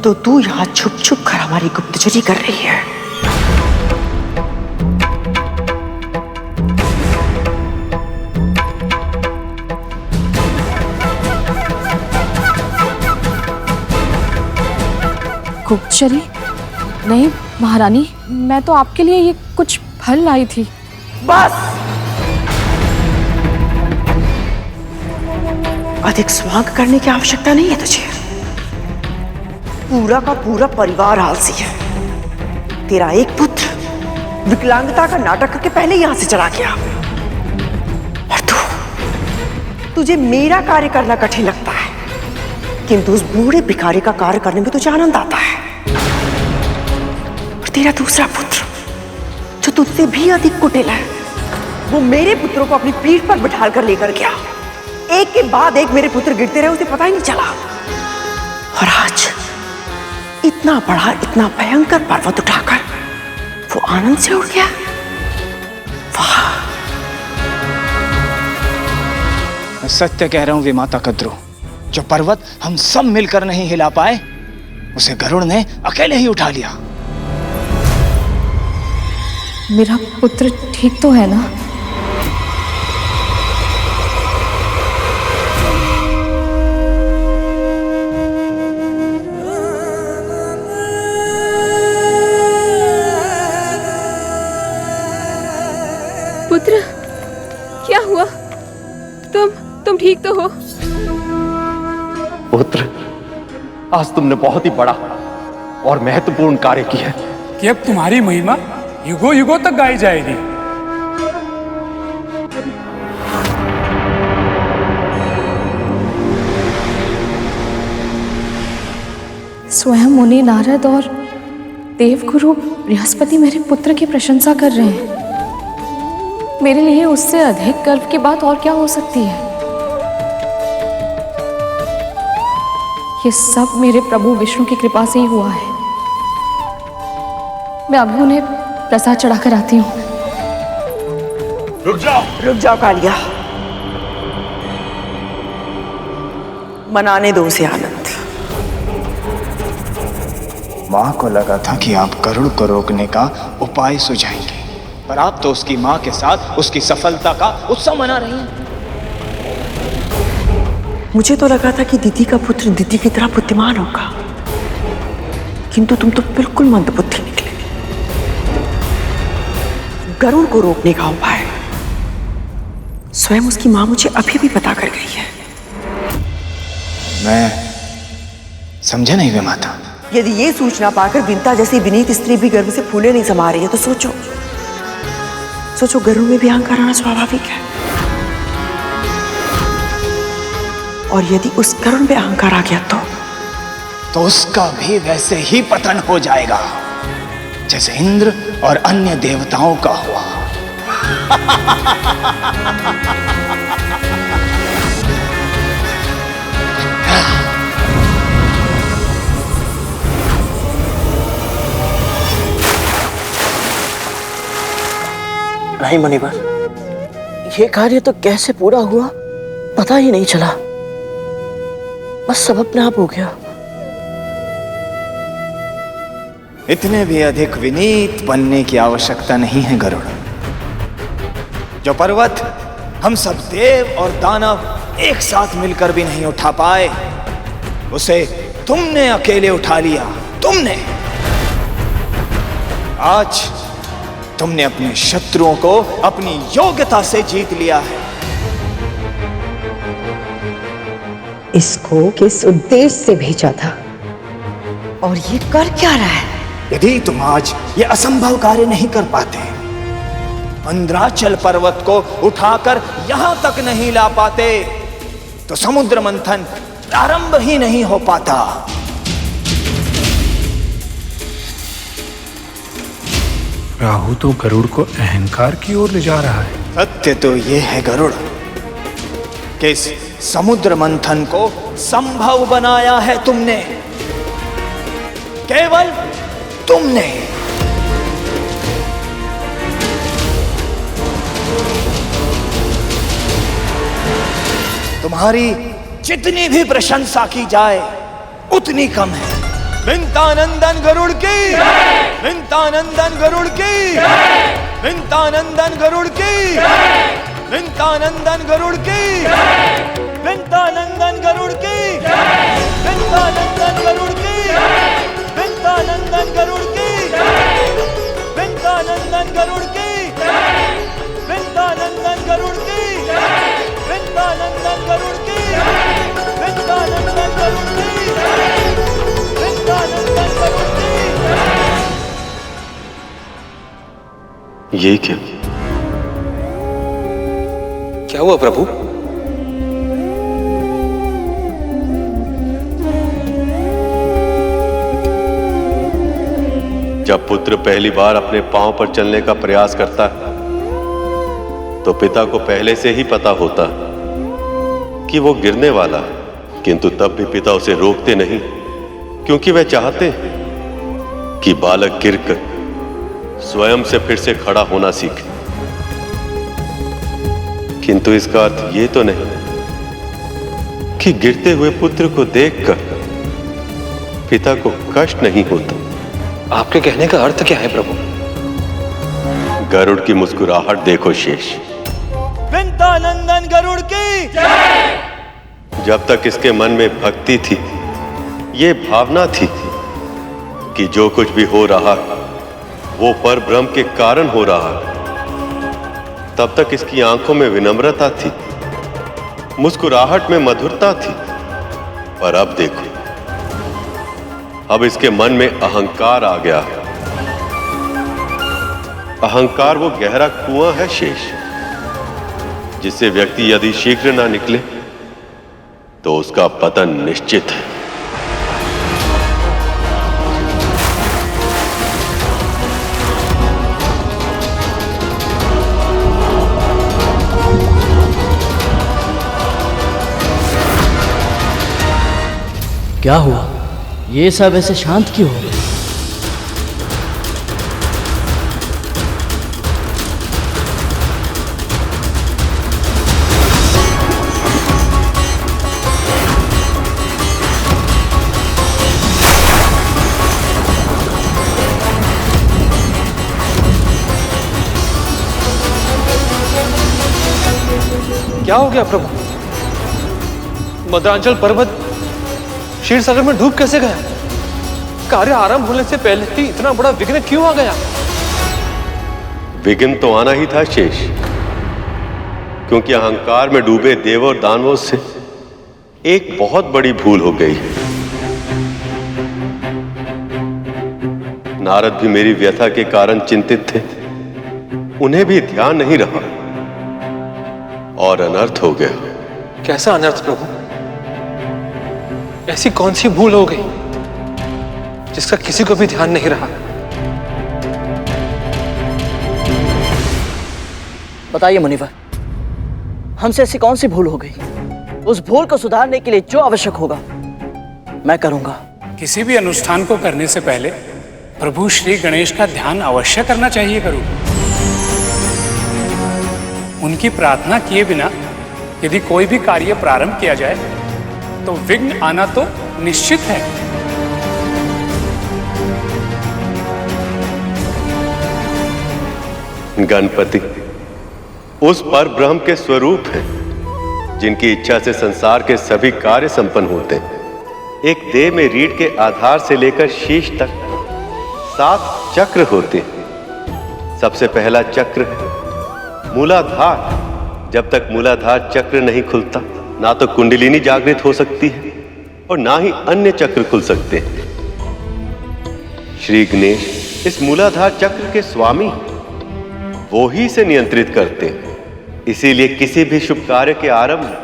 तो तू यहाँ छुप छुप कर हमारी गुप्तचरी कर रही है। गुप्तचरी? नहीं महारानी, मैं तो आपके लिए ये कुछ फल लाई थी। बस, अधिक स्वांग करने की आवश्यकता नहीं है तुझे। पूरा का पूरा परिवार आलसी है। तेरा एक पुत्र विकलांगता का नाटक करके पहले यहां से चला गया, और तुझे मेरा कार्य करना कठिन लगता है, किंतु उस बूढ़े भिखारी का कार्य करने में तुझे आनंद आता है। और तेरा दूसरा पुत्र जो तुझसे भी अधिक कुटिल है, वो मेरे पुत्रों को अपनी पीठ पर बिठाल कर लेकर गया। एक के बाद एक मेरे पुत्र गिरते रहे, उसे पता ही नहीं चला। और आज इतना बड़ा, इतना भयंकर पर्वत उठाकर वो आनंद से उड़ गया। वाह! मैं सत्य कह रहा हूं विमाता कद्रू, जो पर्वत हम सब मिलकर नहीं हिला पाए, उसे गरुड़ ने अकेले ही उठा लिया। मेरा पुत्र ठीक तो है ना? पुत्र, क्या हुआ? तुम ठीक तो हो? पुत्र, आज तुमने बहुत ही बड़ा और महत्वपूर्ण कार्य किया है कि अब तुम्हारी महिमा युगों युगों तक गाई जाएगी। स्वयं मुनि नारद और देवगुरु बृहस्पति मेरे पुत्र की प्रशंसा कर रहे हैं। मेरे लिए उससे अधिक गर्व की बात और क्या हो सकती है? ये सब मेरे प्रभु विष्णु की कृपा से ही हुआ है। मैं अभी उन्हें प्रसाद चढ़ाकर आती हूँ। रुक जाओ कालिया, मनाने दो उसे आनंद। माँ को लगा था कि आप गरुड़ को रोकने का उपाय सुझाएंगे, पर आप तो उसकी माँ के साथ उसकी सफलता का उत्सव मना रही हैं। मुझे तो लगा था कि दीदी का पुत्र दीदी की तरह बुद्धिमान होगा, किंतु तुम तो बिल्कुल मंदबुद्धि निकले। गरुड़ को रोकने का उपाय स्वयं उसकी माँ मुझे अभी भी पता कर गई है। मैं समझा नहीं विमाता। यदि ये सूचना पाकर विंता जैसी विनीत स्त्री भी गर्व से फूले नहीं समा रही है, तो सोचो गरुड़ में भी अहंकार आना स्वाभाविक है। और यदि उस गरुड़ में अहंकार आ गया तो उसका भी वैसे ही पतन हो जाएगा जैसे इंद्र और अन्य देवताओं का हुआ। नहीं मुनिवर, ये कार्य तो कैसे पूरा हुआ पता ही नहीं चला, बस सब अपने आप हो गया। इतने भी अधिक विनीत बनने की आवश्यकता नहीं है गरुड़। जो पर्वत हम सब देव और दानव एक साथ मिलकर भी नहीं उठा पाए, उसे तुमने अकेले उठा लिया। तुमने आज तुमने अपने शत्रुओं को अपनी योग्यता से जीत लिया है। इसको किस उद्देश्य से भेजा था और ये कर क्या रहा है? यदि तुम आज ये असंभव कार्य नहीं कर पाते, मंद्राचल पर्वत को उठाकर यहां तक नहीं ला पाते, तो समुद्र मंथन प्रारंभ ही नहीं हो पाता। राहु तो गरुड़ को अहंकार की ओर ले जा रहा है। सत्य तो ये है गरुड़ कि इस समुद्र मंथन को संभव बनाया है तुमने, केवल तुमने। तुम्हारी जितनी भी प्रशंसा की जाए उतनी कम है। विंतानंदन गरुड़ की, विंतानंदन गरुड़ की, विंतानंदन गरुड़ की, विंतानंदन गरुड़ की, विंतानंदन गरुड़ की, विंतानंदन गरुड़ की, विंतानंदन गरुड़ की, विंतानंदन गरुड़ की, विंतानंदन गरुड़ की, विंतानंदन गरुड़ की, विंतानंदन गरुड़ की, विंतानंदन गरुड़ की। ये क्या? क्या हुआ प्रभु? जब पुत्र पहली बार अपने पांव पर चलने का प्रयास करता है तो पिता को पहले से ही पता होता कि वो गिरने वाला है, किंतु तब भी पिता उसे रोकते नहीं, क्योंकि वह चाहते हैं कि बालक गिरकर स्वयं से फिर से खड़ा होना सीखे। किंतु इसका अर्थ ये तो नहीं कि गिरते हुए पुत्र को देखकर पिता को कष्ट नहीं होता। आपके कहने का अर्थ क्या है प्रभु? गरुड़ की मुस्कुराहट देखो शेष। विंतानंदन गरुड़ की जय। जब तक इसके मन में भक्ति थी, ये भावना थी कि जो कुछ भी हो रहा वो पर ब्रह्म के कारण हो रहा, तब तक इसकी आंखों में विनम्रता थी, मुस्कुराहट में मधुरता थी। पर अब देखो, अब इसके मन में अहंकार आ गया। अहंकार वो गहरा कुआं है शेष, जिससे व्यक्ति यदि शीघ्र ना निकले तो उसका पतन निश्चित है। क्या हुआ? ये सब ऐसे शांत क्यों हो गए? क्या हो गया प्रभु? मद्रांचल पर्वत क्षीर सागर में डूब कैसे गया? कार्य आरंभ होने से पहले ही इतना बड़ा विघ्न क्यों आ गया? विघ्न तो आना ही था शेष, क्योंकि अहंकार में डूबे देव और दानवों से एक बहुत बड़ी भूल हो गई। नारद भी मेरी व्यथा के कारण चिंतित थे, उन्हें भी ध्यान नहीं रहा और अनर्थ हो गया। कैसा अनर्थ प्रभु? ऐसी कौन सी भूल हो गई जिसका किसी को भी ध्यान नहीं रहा? बताइए मुनिवर, हमसे ऐसी कौन सी भूल हो गई? उस भूल को सुधारने के लिए जो आवश्यक होगा मैं करूंगा। किसी भी अनुष्ठान को करने से पहले प्रभु श्री गणेश का ध्यान अवश्य करना चाहिए करूं। उनकी प्रार्थना किए बिना यदि कोई भी कार्य प्रारंभ किया जाए तो विघ्न आना तो निश्चित है। गणपति उस पर ब्रह्म के स्वरूप हैं, जिनकी इच्छा से संसार के सभी कार्य संपन्न होते हैं। एक देह में रीढ़ के आधार से लेकर शीश तक 7 चक्र होते हैं। सबसे पहला चक्र है मूलाधार। जब तक मूलाधार चक्र नहीं खुलता, ना तो कुंडलिनी जागृत हो सकती है और ना ही अन्य चक्र खुल सकते हैं। श्री गणेश इस मूलाधार चक्र के स्वामी, वो ही इसे नियंत्रित करते हैं। इसीलिए किसी भी शुभ कार्य के आरंभ में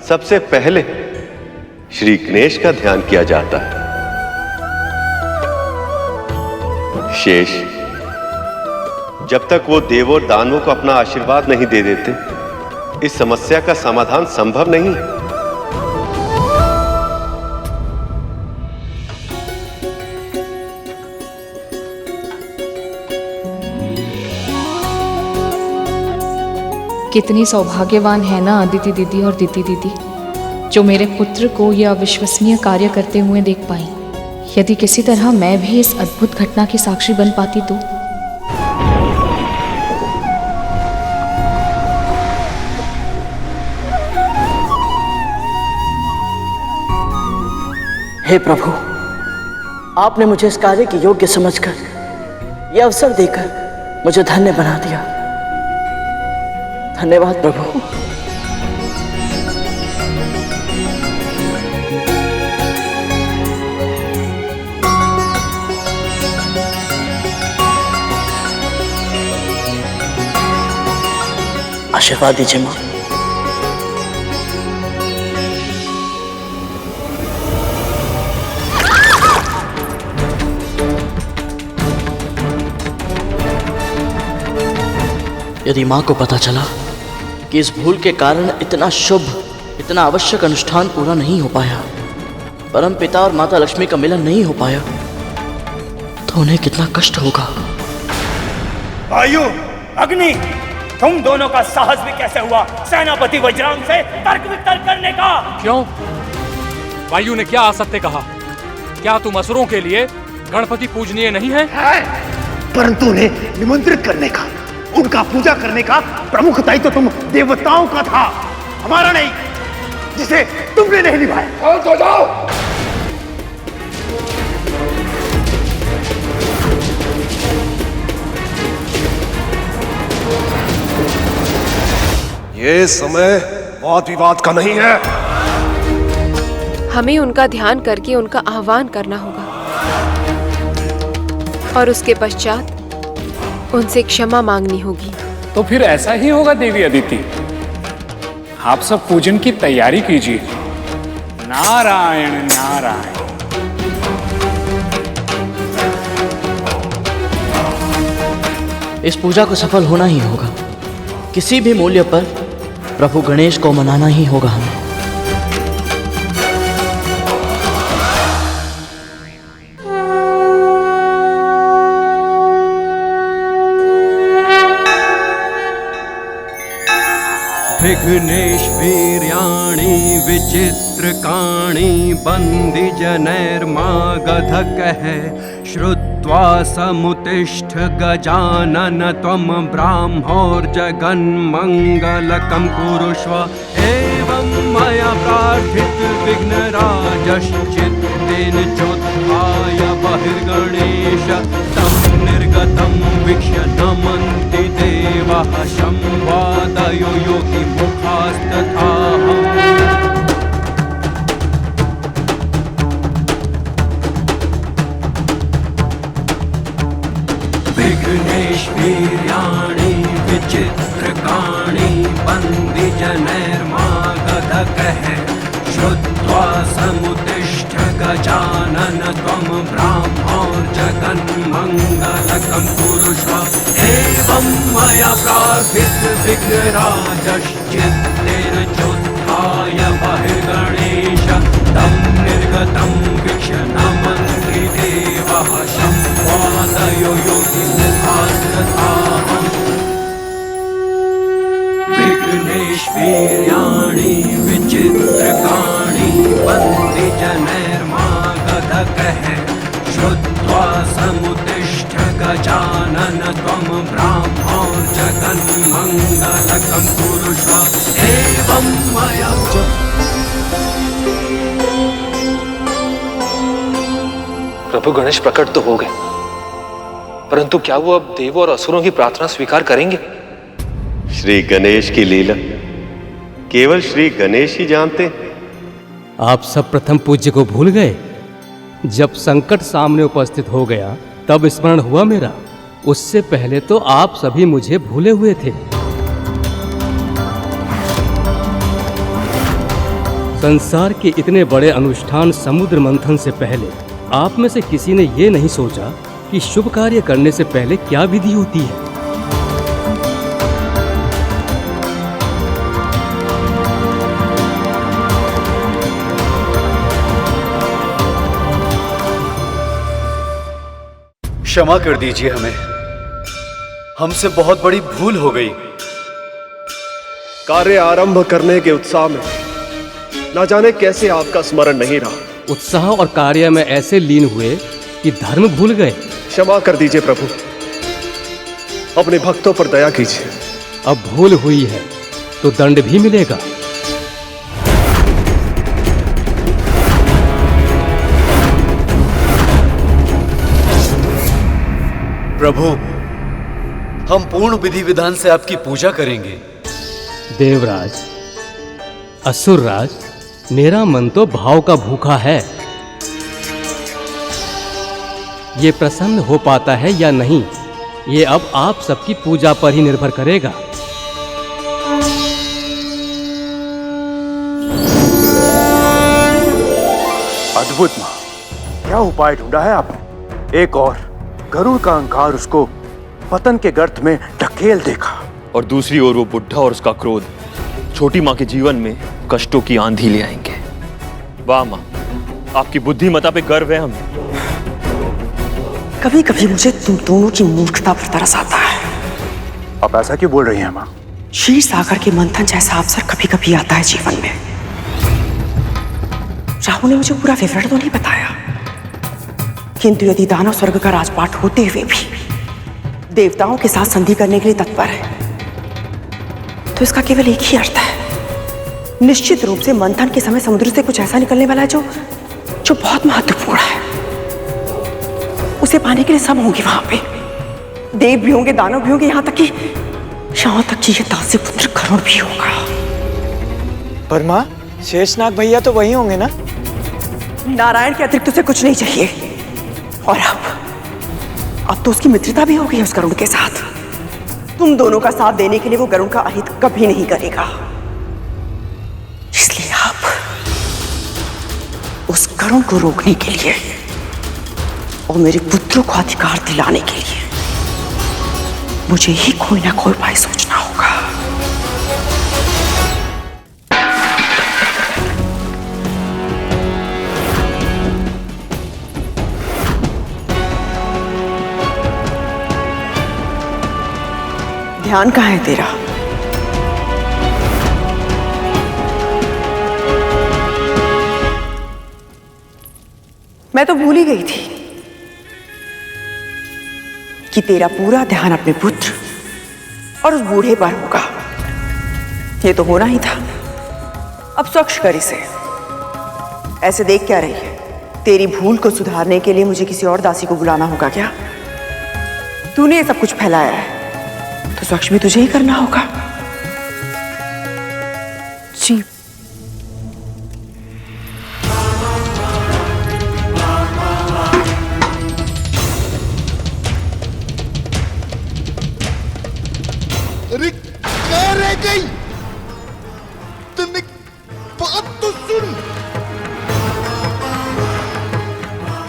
सबसे पहले श्री गणेश का ध्यान किया जाता है। शेष, जब तक वो देवों और दानवों को अपना आशीर्वाद नहीं दे देते, इस समस्या का समाधान संभव नहीं है। कितनी सौभाग्यवान है ना अदिति दीदी और दीदी दीदी, जो मेरे पुत्र को यह अविश्वसनीय कार्य करते हुए देख पाई। यदि किसी तरह मैं भी इस अद्भुत घटना की साक्षी बन पाती तो। हे प्रभु, आपने मुझे इस कार्य के योग्य समझकर यह अवसर देकर मुझे धन्य बना दिया। धन्यवाद प्रभु। आशीर्वाद दीजिए मां। यदि मां को पता चला कि इस भूल के कारण इतना शुभ, इतना आवश्यक अनुष्ठान पूरा नहीं हो पाया, परम पिता और माता लक्ष्मी का मिलन नहीं हो पाया, तो उन्हें कितना कष्ट होगा। वायु, अग्नि, तुम दोनों का साहस भी कैसे हुआ सेनापति वज्रांग से तर्क वितर्क करने का? क्यों? वायु ने क्या असत्य कहा? क्या तुम असुरों के लिए गणपति पूजनीय नहीं है? परंतु उन्हें निमंत्रित करने का, उनका पूजा करने का प्रमुख दायित्व तो तुम देवताओं का था, हमारा नहीं, जिसे तुमने नहीं निभाया। शांत हो जाओ। ये समय वाद विवाद का नहीं है। हमें उनका ध्यान करके उनका आह्वान करना होगा और उसके पश्चात उनसे क्षमा मांगनी होगी। तो फिर ऐसा ही होगा देवी अदिति। आप सब पूजन की तैयारी कीजिए। नारायण नारायण। इस पूजा को सफल होना ही होगा। किसी भी मूल्य पर प्रभु गणेश को मनाना ही होगा हमें। विघ्नेश वीर्याणि विचित्रकाणि बन्दिजनैर्मागधकः श्रुत्वा समुत्तिष्ठ गजानन त्वं ब्राह्मोर्जगन्मङ्गलकं कुरुष्व। एवं मया प्रार्थित विघ्नराजश्चित्तेन चोत्थाय बहिर्गणेश तं निर्गतं वीक्ष्य नमन्ति देवाः संवादयो योगी मुखास्तथाहम्। विघ्नेश वीर्याणि विचित्रकाणि बन्दिजनैर्मागधकः श्रुत्वा समुत्तिष्ठ गजानन त्वं ब्राह्मोर्जगन्मङ्गलकं कुरुष्व। एवं मया प्रार्थित विघ्नराजश्चित्तेन चोत्थाय बहिर्गणेश तं निर्गतं वीक्ष्य नमन्ति देवाः संवादयो योगी मुखास्तथाहम्। विघ्नेश वीर्याणि विचित्रकाणि बन्दिजनैर्मागधकः श्रुत्वा समुत्तिष्ठ गजानन त्वं ब्राह्मोर्जगन्मङ्गलकं प्रभु गणेश प्रकट तो हो गए, परंतु क्या वो अब देवों और असुरों की प्रार्थना स्वीकार करेंगे? श्री गणेश की लीला केवल श्री गणेश ही जानते हैं। आप सब प्रथम पूज्य को भूल गए? जब संकट सामने उपस्थित हो गया तब स्मरण हुआ मेरा। उससे पहले तो आप सभी मुझे भूले हुए थे। संसार के इतने बड़े अनुष्ठान समुद्र मंथन से पहले आप में से किसी ने ये नहीं सोचा कि शुभ कार्य करने से पहले क्या विधि होती है। क्षमा कर दीजिए हमें, हमसे बहुत बड़ी भूल हो गई। कार्य आरंभ करने के उत्साह में न जाने कैसे आपका स्मरण नहीं रहा। उत्साह और कार्य में ऐसे लीन हुए कि धर्म भूल गए। क्षमा कर दीजिए प्रभु, अपने भक्तों पर दया कीजिए। अब भूल हुई है तो दंड भी मिलेगा। प्रभु, हम पूर्ण विधि विधान से आपकी पूजा करेंगे। देवराज, असुरराज, मेरा मन तो भाव का भूखा है। ये प्रसन्न हो पाता है या नहीं, ये अब आप सबकी पूजा पर ही निर्भर करेगा। अद्भुत मां, क्या उपाय ढूंढा है आपने? एक और गरुड़ का अहंकार उसको पतन के गर्त में ढकेल देखा, और दूसरी ओर वो बुढ़ा और उसका क्रोध छोटी माँ के जीवन में कष्टों की आंधी ले आएंगे। वाह माँ, आपकी बुद्धिमता पे गर्व है हमें। कभी कभी मुझे तुम दोनों की मूर्खता पर तरस आता है। आप ऐसा क्यों बोल रही हैं माँ? क्षीर सागर के मंथन जैसा अवसर कभी कभी आता है जीवन में। राहु ने मुझे पूरा विवरण तो नहीं बताया, किंतु यदि दानव स्वर्ग का राजपाट होते हुए भी देवताओं के साथ संधि करने के लिए तत्पर है, तो इसका केवल एक ही अर्थ है। निश्चित रूप से मंथन के समय समुद्र से कुछ ऐसा निकलने वाला है जो बहुत महत्वपूर्ण है। उसे पाने के लिए सब होंगे वहां पे, देव भी होंगे, दानव भी होंगे, यहां तक कि ये दास्य पुत्र गरुड़ भी होगा। पर माँ, शेषनाग भैया तो वही होंगे ना? नारायण के अतिरिक्त उसे कुछ नहीं चाहिए। और अब तो उसकी मित्रता भी हो गई उस गरुड़ के साथ। तुम दोनों का साथ देने के लिए वो गरुड़ का अहित कभी नहीं करेगा। इसलिए आप उस गरुड़ को रोकने के लिए और मेरे पुत्रों को अधिकार दिलाने के लिए मुझे ही कोई ना कोई उपाय सोचना होगा। ध्यान कहाँ है तेरा? मैं तो भूल ही गई थी कि तेरा पूरा ध्यान अपने पुत्र और उस बूढ़े पर होगा। ये तो होना ही था। अब स्वच्छ कर इसे। ऐसे देख क्या रही है? तेरी भूल को सुधारने के लिए मुझे किसी और दासी को बुलाना होगा क्या? तूने ये सब कुछ फैलाया है तो स्वच्छ भी तुझे ही करना होगा। जी। अरे कहाँ रह गई? तुमने बात तो सुन।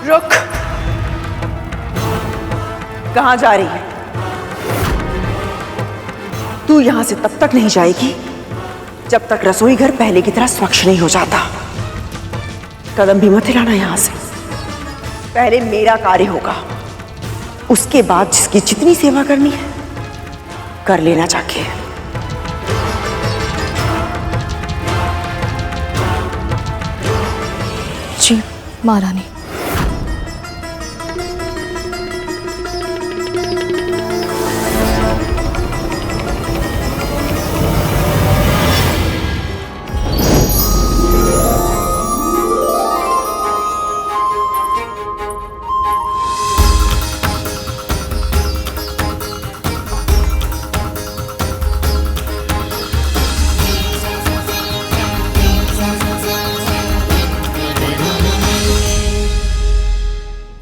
रुक। कहाँ जा रही है? तू यहां से तब तक नहीं जाएगी जब तक रसोई घर पहले की तरह स्वच्छ नहीं हो जाता। कदम भी मत हिलाना यहां से। पहले मेरा कार्य होगा, उसके बाद जिसकी जितनी सेवा करनी है कर लेना जाके। जी महारानी।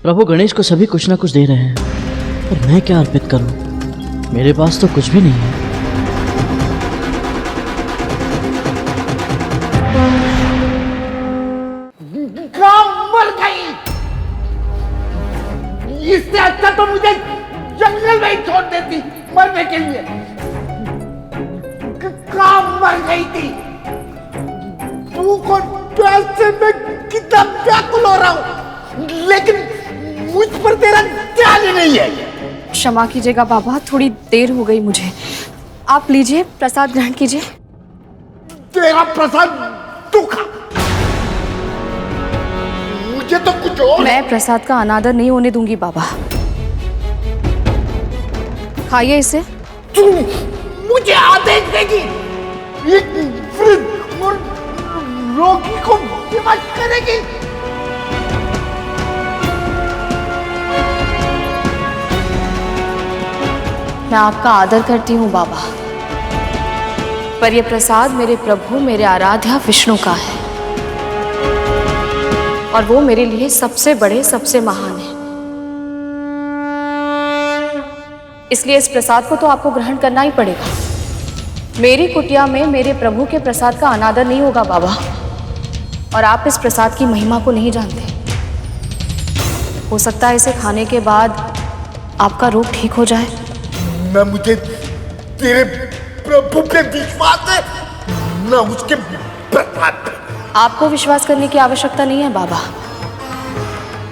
प्रभु गणेश को सभी कुछ ना कुछ दे रहे हैं, पर मैं क्या अर्पित करूं? मेरे पास तो कुछ भी नहीं है। मर गई। इससे अच्छा तो मुझे जंगल में ही छोड़ देती मरने के लिए। मर गई थी। भूख और प्यास से मैं कितना व्याकुल हो रहा हूँ, लेकिन मुझ पर तेरा ध्यान ही नहीं है। क्षमा कीजिएगा बाबा, थोड़ी देर हो गई मुझे। आप लीजिए, प्रसाद ग्रहण कीजिए। तेरा प्रसाद तू खा, मुझे तो कुछ और। मैं प्रसाद का अनादर नहीं होने दूंगी बाबा। खाइए इसे। तू मुझे आदेश देगी, एक वृद्ध और रोगी को विवश करेगी। मैं आपका आदर करती हूँ बाबा, पर यह प्रसाद मेरे प्रभु, मेरे आराध्या विष्णु का है, और वो मेरे लिए सबसे बड़े, सबसे महान है। इसलिए इस प्रसाद को तो आपको ग्रहण करना ही पड़ेगा। मेरी कुटिया में मेरे प्रभु के प्रसाद का अनादर नहीं होगा बाबा, और आप इस प्रसाद की महिमा को नहीं जानते। हो सकता है इसे खाने के बाद आपका रोग ठीक हो जाए। न मुझे तेरे प्रभु पे विश्वास है, न उसके प्रसाद पे। आपको विश्वास करने की आवश्यकता नहीं है बाबा,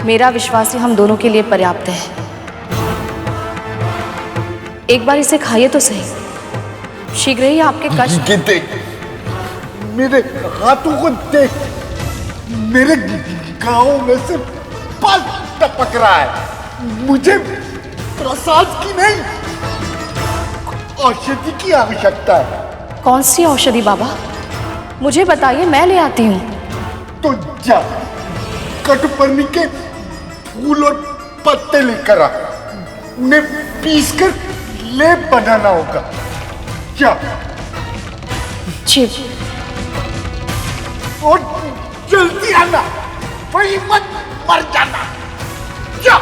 मेरा विश्वास ही हम दोनों के लिए पर्याप्त है। एक बार इसे खाइए तो सही, शीघ्र ही आपके कष्ट। देख, मेरे हाथों को देख, मेरे गांव में से पल टपक रहा है। मुझे प्रसाद की नहीं, औषधि की आवश्यकता है। कौन सी औषधि बाबा? मुझे बताइए, मैं ले आती हूँ। तो जा, कटपर्णी के फूल और पत्ते लेकर आ, उन्हें पीसकर लेप बनाना होगा। जा। जी। और जल्दी आना, वही मत मर जाना। जा।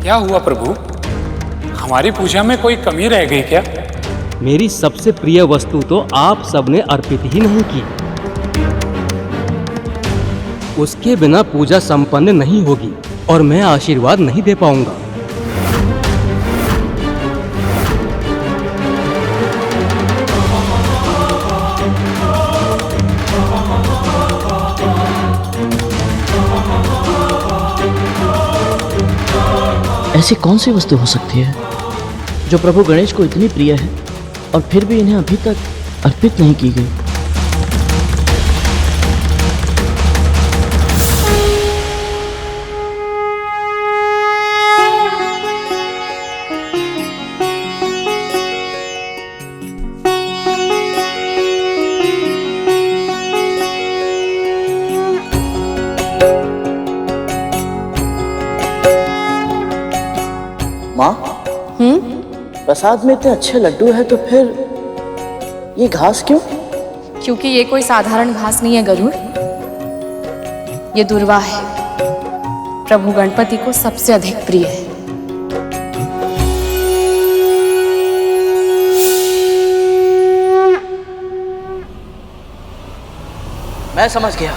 क्या हुआ प्रभु? हमारी पूजा में कोई कमी रह गई क्या? मेरी सबसे प्रिय वस्तु तो आप सबने अर्पित ही नहीं की। उसके बिना पूजा संपन्न नहीं होगी और मैं आशीर्वाद नहीं दे पाऊंगा। ऐसी कौन सी वस्तु हो सकती है जो प्रभु गणेश को इतनी प्रिय है और फिर भी इन्हें अभी तक अर्पित नहीं की गई? माँ, प्रसाद में इतने अच्छे लड्डू है तो फिर ये घास क्यों? क्योंकि ये कोई साधारण घास नहीं है गरुड़, ये दुर्वा है, प्रभु गणपति को सबसे अधिक प्रिय है। मैं समझ गया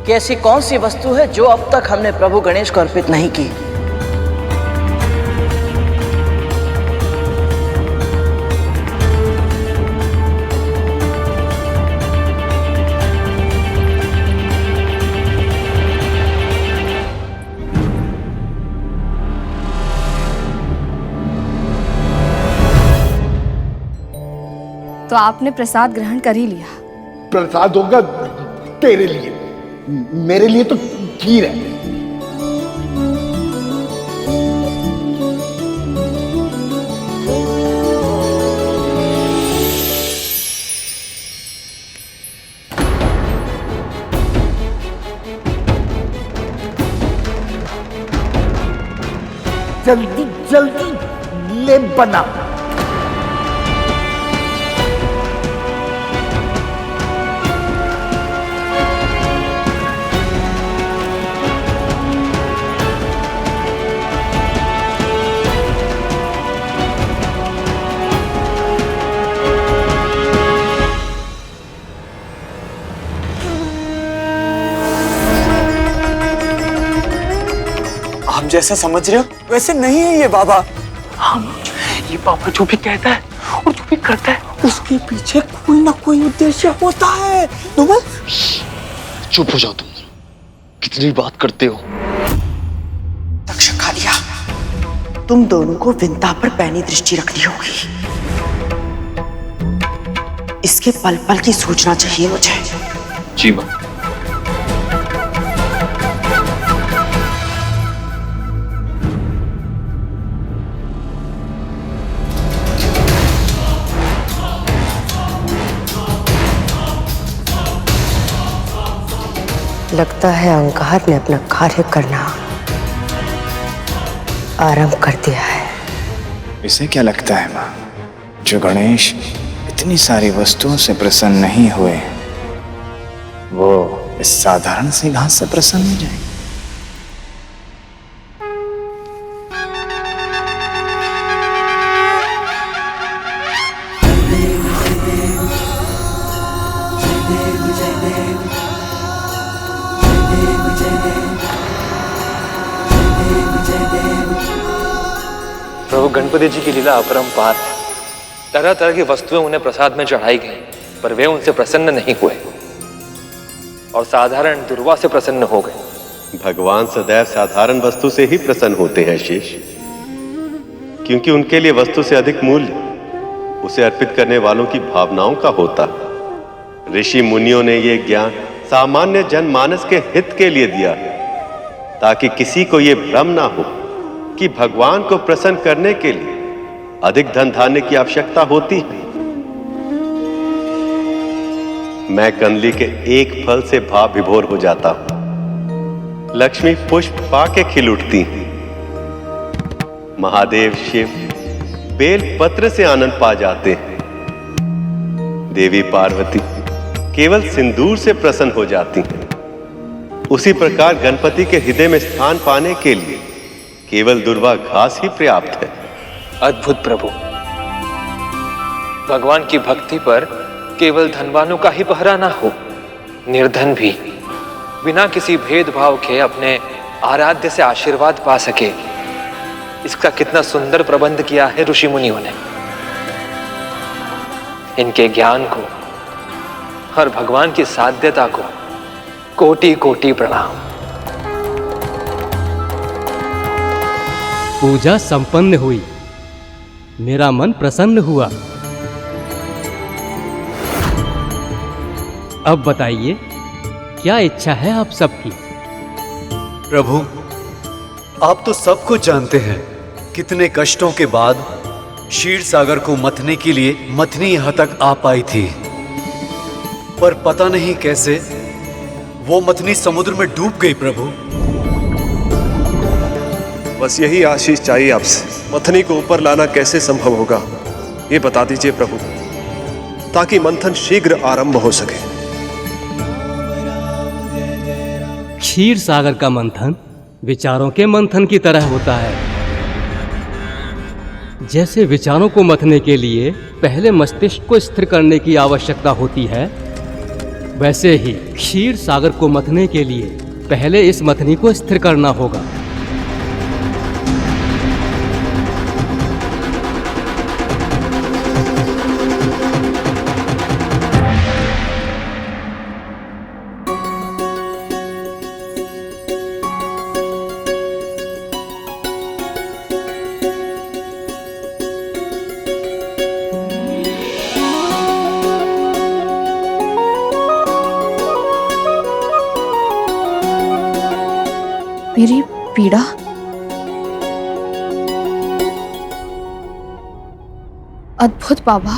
कि ऐसी कौन सी वस्तु है जो अब तक हमने प्रभु गणेश को अर्पित नहीं की। तो आपने प्रसाद ग्रहण कर ही लिया। प्रसाद होगा तेरे लिए, मेरे लिए तो खीर है। जल्दी जल्दी ले बना। आप जैसा समझ रहे हो वैसे नहीं है ये बाबा। हम ये बाबा जो भी कहता है और जो भी करता है उसके पीछे कोई ना कोई उद्देश्य होता है। चुप हो जाओ तुम, कितनी बात करते हो। तक्षक खा लिया, तुम दोनों को विंता पर पैनी दृष्टि रखनी होगी। इसके पल पल की सूचना चाहिए मुझे। जी मां। लगता है अहंकार ने अपना कार्य करना आरंभ कर दिया है। इसे क्या लगता है माँ, जो गणेश इतनी सारी वस्तुओं से प्रसन्न नहीं हुए वो इस साधारण सी घास से प्रसन्न हो जाए? प्रभु गणपति जी की लीला अपरंपार है। तरह तरह की वस्तुएं उन्हें प्रसाद में चढ़ाई गई, पर वे उनसे प्रसन्न नहीं हुए और साधारण दुर्वा से प्रसन्न हो गए। भगवान सदैव साधारण वस्तु से ही प्रसन्न होते हैं शेष, क्योंकि उनके लिए वस्तु से अधिक मूल्य उसे अर्पित करने वालों की भावनाओं का होता। ऋषि मुनियों ने यह ज्ञान सामान्य जनमानस के हित के लिए दिया, ताकि किसी को यह भ्रम ना हो कि भगवान को प्रसन्न करने के लिए अधिक धन धान्य की आवश्यकता होती है। मैं कंदली के एक फल से भाव विभोर हो जाता हूं, लक्ष्मी पुष्प पाके खिल उठती, महादेव शिव बेल पत्र से आनंद पा जाते हैं, देवी पार्वती केवल सिंदूर से प्रसन्न हो जाती हैं। उसी प्रकार गणपति के हृदय में स्थान पाने के लिए केवल दुर्वा घास ही पर्याप्त है। अद्भुत प्रभु, भगवान की भक्ति पर केवल धनवानों का ही पहरा ना हो, निर्धन भी बिना किसी भेदभाव के अपने आराध्य से आशीर्वाद पा सके, इसका कितना सुंदर प्रबंध किया है ऋषि मुनियों ने। इनके ज्ञान को और भगवान की साध्यता को कोटि कोटि प्रणाम। पूजा संपन्न हुई। मेरा मन प्रसन्न हुआ। अब बताइए, क्या इच्छा है आप सबकी? प्रभु, आप तो सब कुछ जानते हैं। कितने कष्टों के बाद क्षीर सागर को मथने के लिए मथनी यहां तक आ पाई थी, पर पता नहीं कैसे वो मथनी समुद्र में डूब गई। प्रभु, बस यही आशीष चाहिए आपसे। मथनी को ऊपर लाना कैसे संभव होगा, ये बता दीजिए प्रभु, ताकि मंथन शीघ्र आरंभ हो सके। क्षीर सागर का मंथन विचारों के मंथन की तरह होता है। जैसे विचारों को मथने के लिए पहले मस्तिष्क को स्थिर करने की आवश्यकता होती है, वैसे ही क्षीर सागर को मथने के लिए पहले इस मथनी को स्थिर करना होगा। मेरी पीड़ा? अद्भुत बाबा,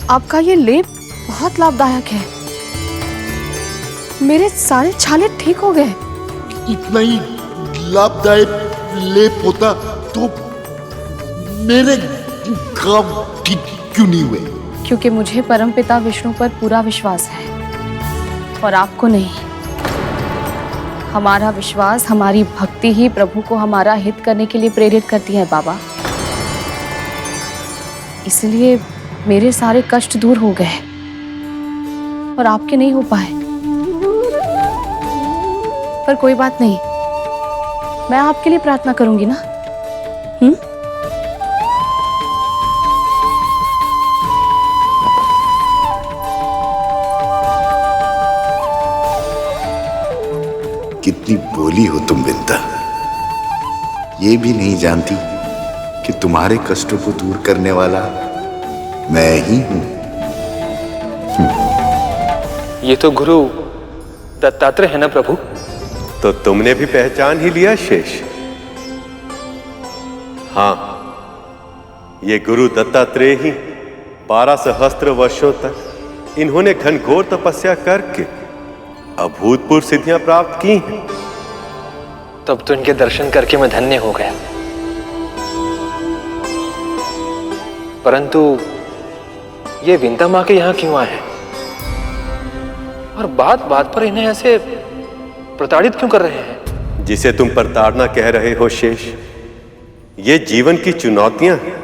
आपका ये लेप बहुत लाभदायक है। मेरे सारे छाले ठीक हो गए। इतना ही लाभदायक लेप होता तो मेरे काम ठीक क्यों नहीं हुए? क्योंकि मुझे परमपिता विष्णु पर पूरा विश्वास है और आपको नहीं। हमारा विश्वास, हमारी भक्ति ही प्रभु को हमारा हित करने के लिए प्रेरित करती है बाबा। इसलिए मेरे सारे कष्ट दूर हो गए और आपके नहीं हो पाए। पर कोई बात नहीं, मैं आपके लिए प्रार्थना करूंगी ना। कितनी भोली हो तुम विंता। ये भी नहीं जानती कि तुम्हारे कष्टों को दूर करने वाला मैं ही हूं। ये तो गुरु दत्तात्रेय है ना प्रभु? तो तुमने भी पहचान ही लिया शेष। हाँ, ये गुरु दत्तात्रेय ही 12 सहस्त्र वर्षों तक इन्होंने घनघोर तपस्या करके अभूतपूर्व सिद्धियां प्राप्त की हैं। तब तो इनके दर्शन करके मैं धन्य हो गया। परंतु ये विंता मां के यहां क्यों आए हैं? और बात बात पर इन्हें ऐसे प्रताड़ित क्यों कर रहे हैं? जिसे तुम प्रताड़ना कह रहे हो शेष, ये जीवन की चुनौतियां हैं।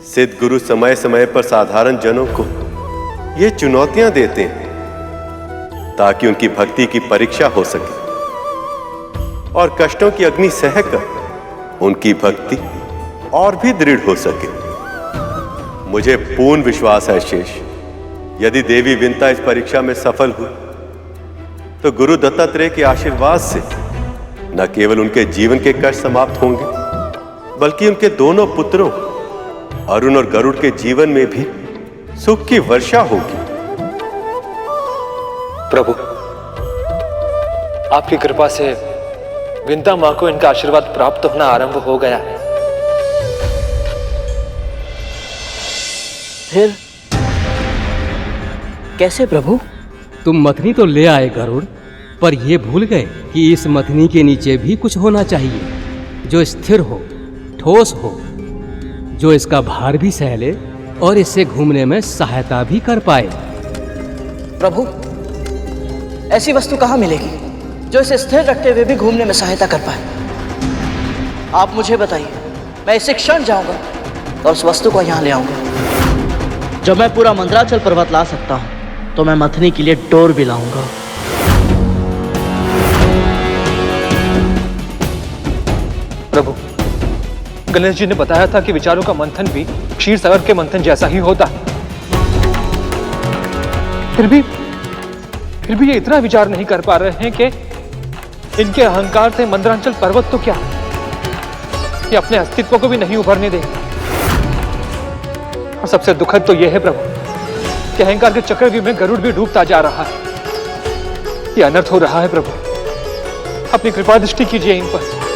सिद्ध गुरु समय समय पर साधारण जनों को ये चुनौतियां देते हैं ताकि उनकी भक्ति की परीक्षा हो सके और कष्टों की अग्नि सहकर उनकी भक्ति और भी दृढ़ हो सके। मुझे पूर्ण विश्वास है शेष, यदि देवी विंता इस परीक्षा में सफल हुई तो गुरु दत्तात्रेय के आशीर्वाद से न केवल उनके जीवन के कष्ट समाप्त होंगे, बल्कि उनके दोनों पुत्रों अरुण और गरुड़ के जीवन में भी सुख की वर्षा होगी। प्रभु, आपकी कृपा से विंता मां को इनका आशीर्वाद प्राप्त होना आरंभ हो गया है। फिर कैसे प्रभु? तुम मथनी तो ले आए गरुड़, पर यह भूल गए कि इस मथनी के नीचे भी कुछ होना चाहिए जो स्थिर हो, ठोस हो, जो इसका भार भी सह ले और इससे घूमने में सहायता भी कर पाए। प्रभु, ऐसी वस्तु कहाँ मिलेगी जो इसे स्थिर रखते हुए भी घूमने में सहायता कर पाए? आप मुझे बताइए, मैं इसे क्षण जाऊंगा और उस वस्तु को यहाँ ले आऊंगा। जब मैं पूरा मंदराचल पर्वत ला सकता हूँ तो मैं मथनी के लिए डोर भी लाऊंगा। प्रभु, गणेश जी ने बताया था कि विचारों का मंथन भी क्षीर सागर के मंथन जैसा ही होता है। फिर भी ये इतना विचार नहीं कर पा रहे हैं कि इनके अहंकार से मंदरांचल पर्वत तो क्या, ये अपने अस्तित्व को भी नहीं उभरने देंगे। और सबसे दुखद तो यह है प्रभु कि अहंकार के चक्रव्यूह में गरुड़ भी डूबता जा रहा है। ये अनर्थ हो रहा है प्रभु, अपनी कृपा दृष्टि कीजिए इन पर।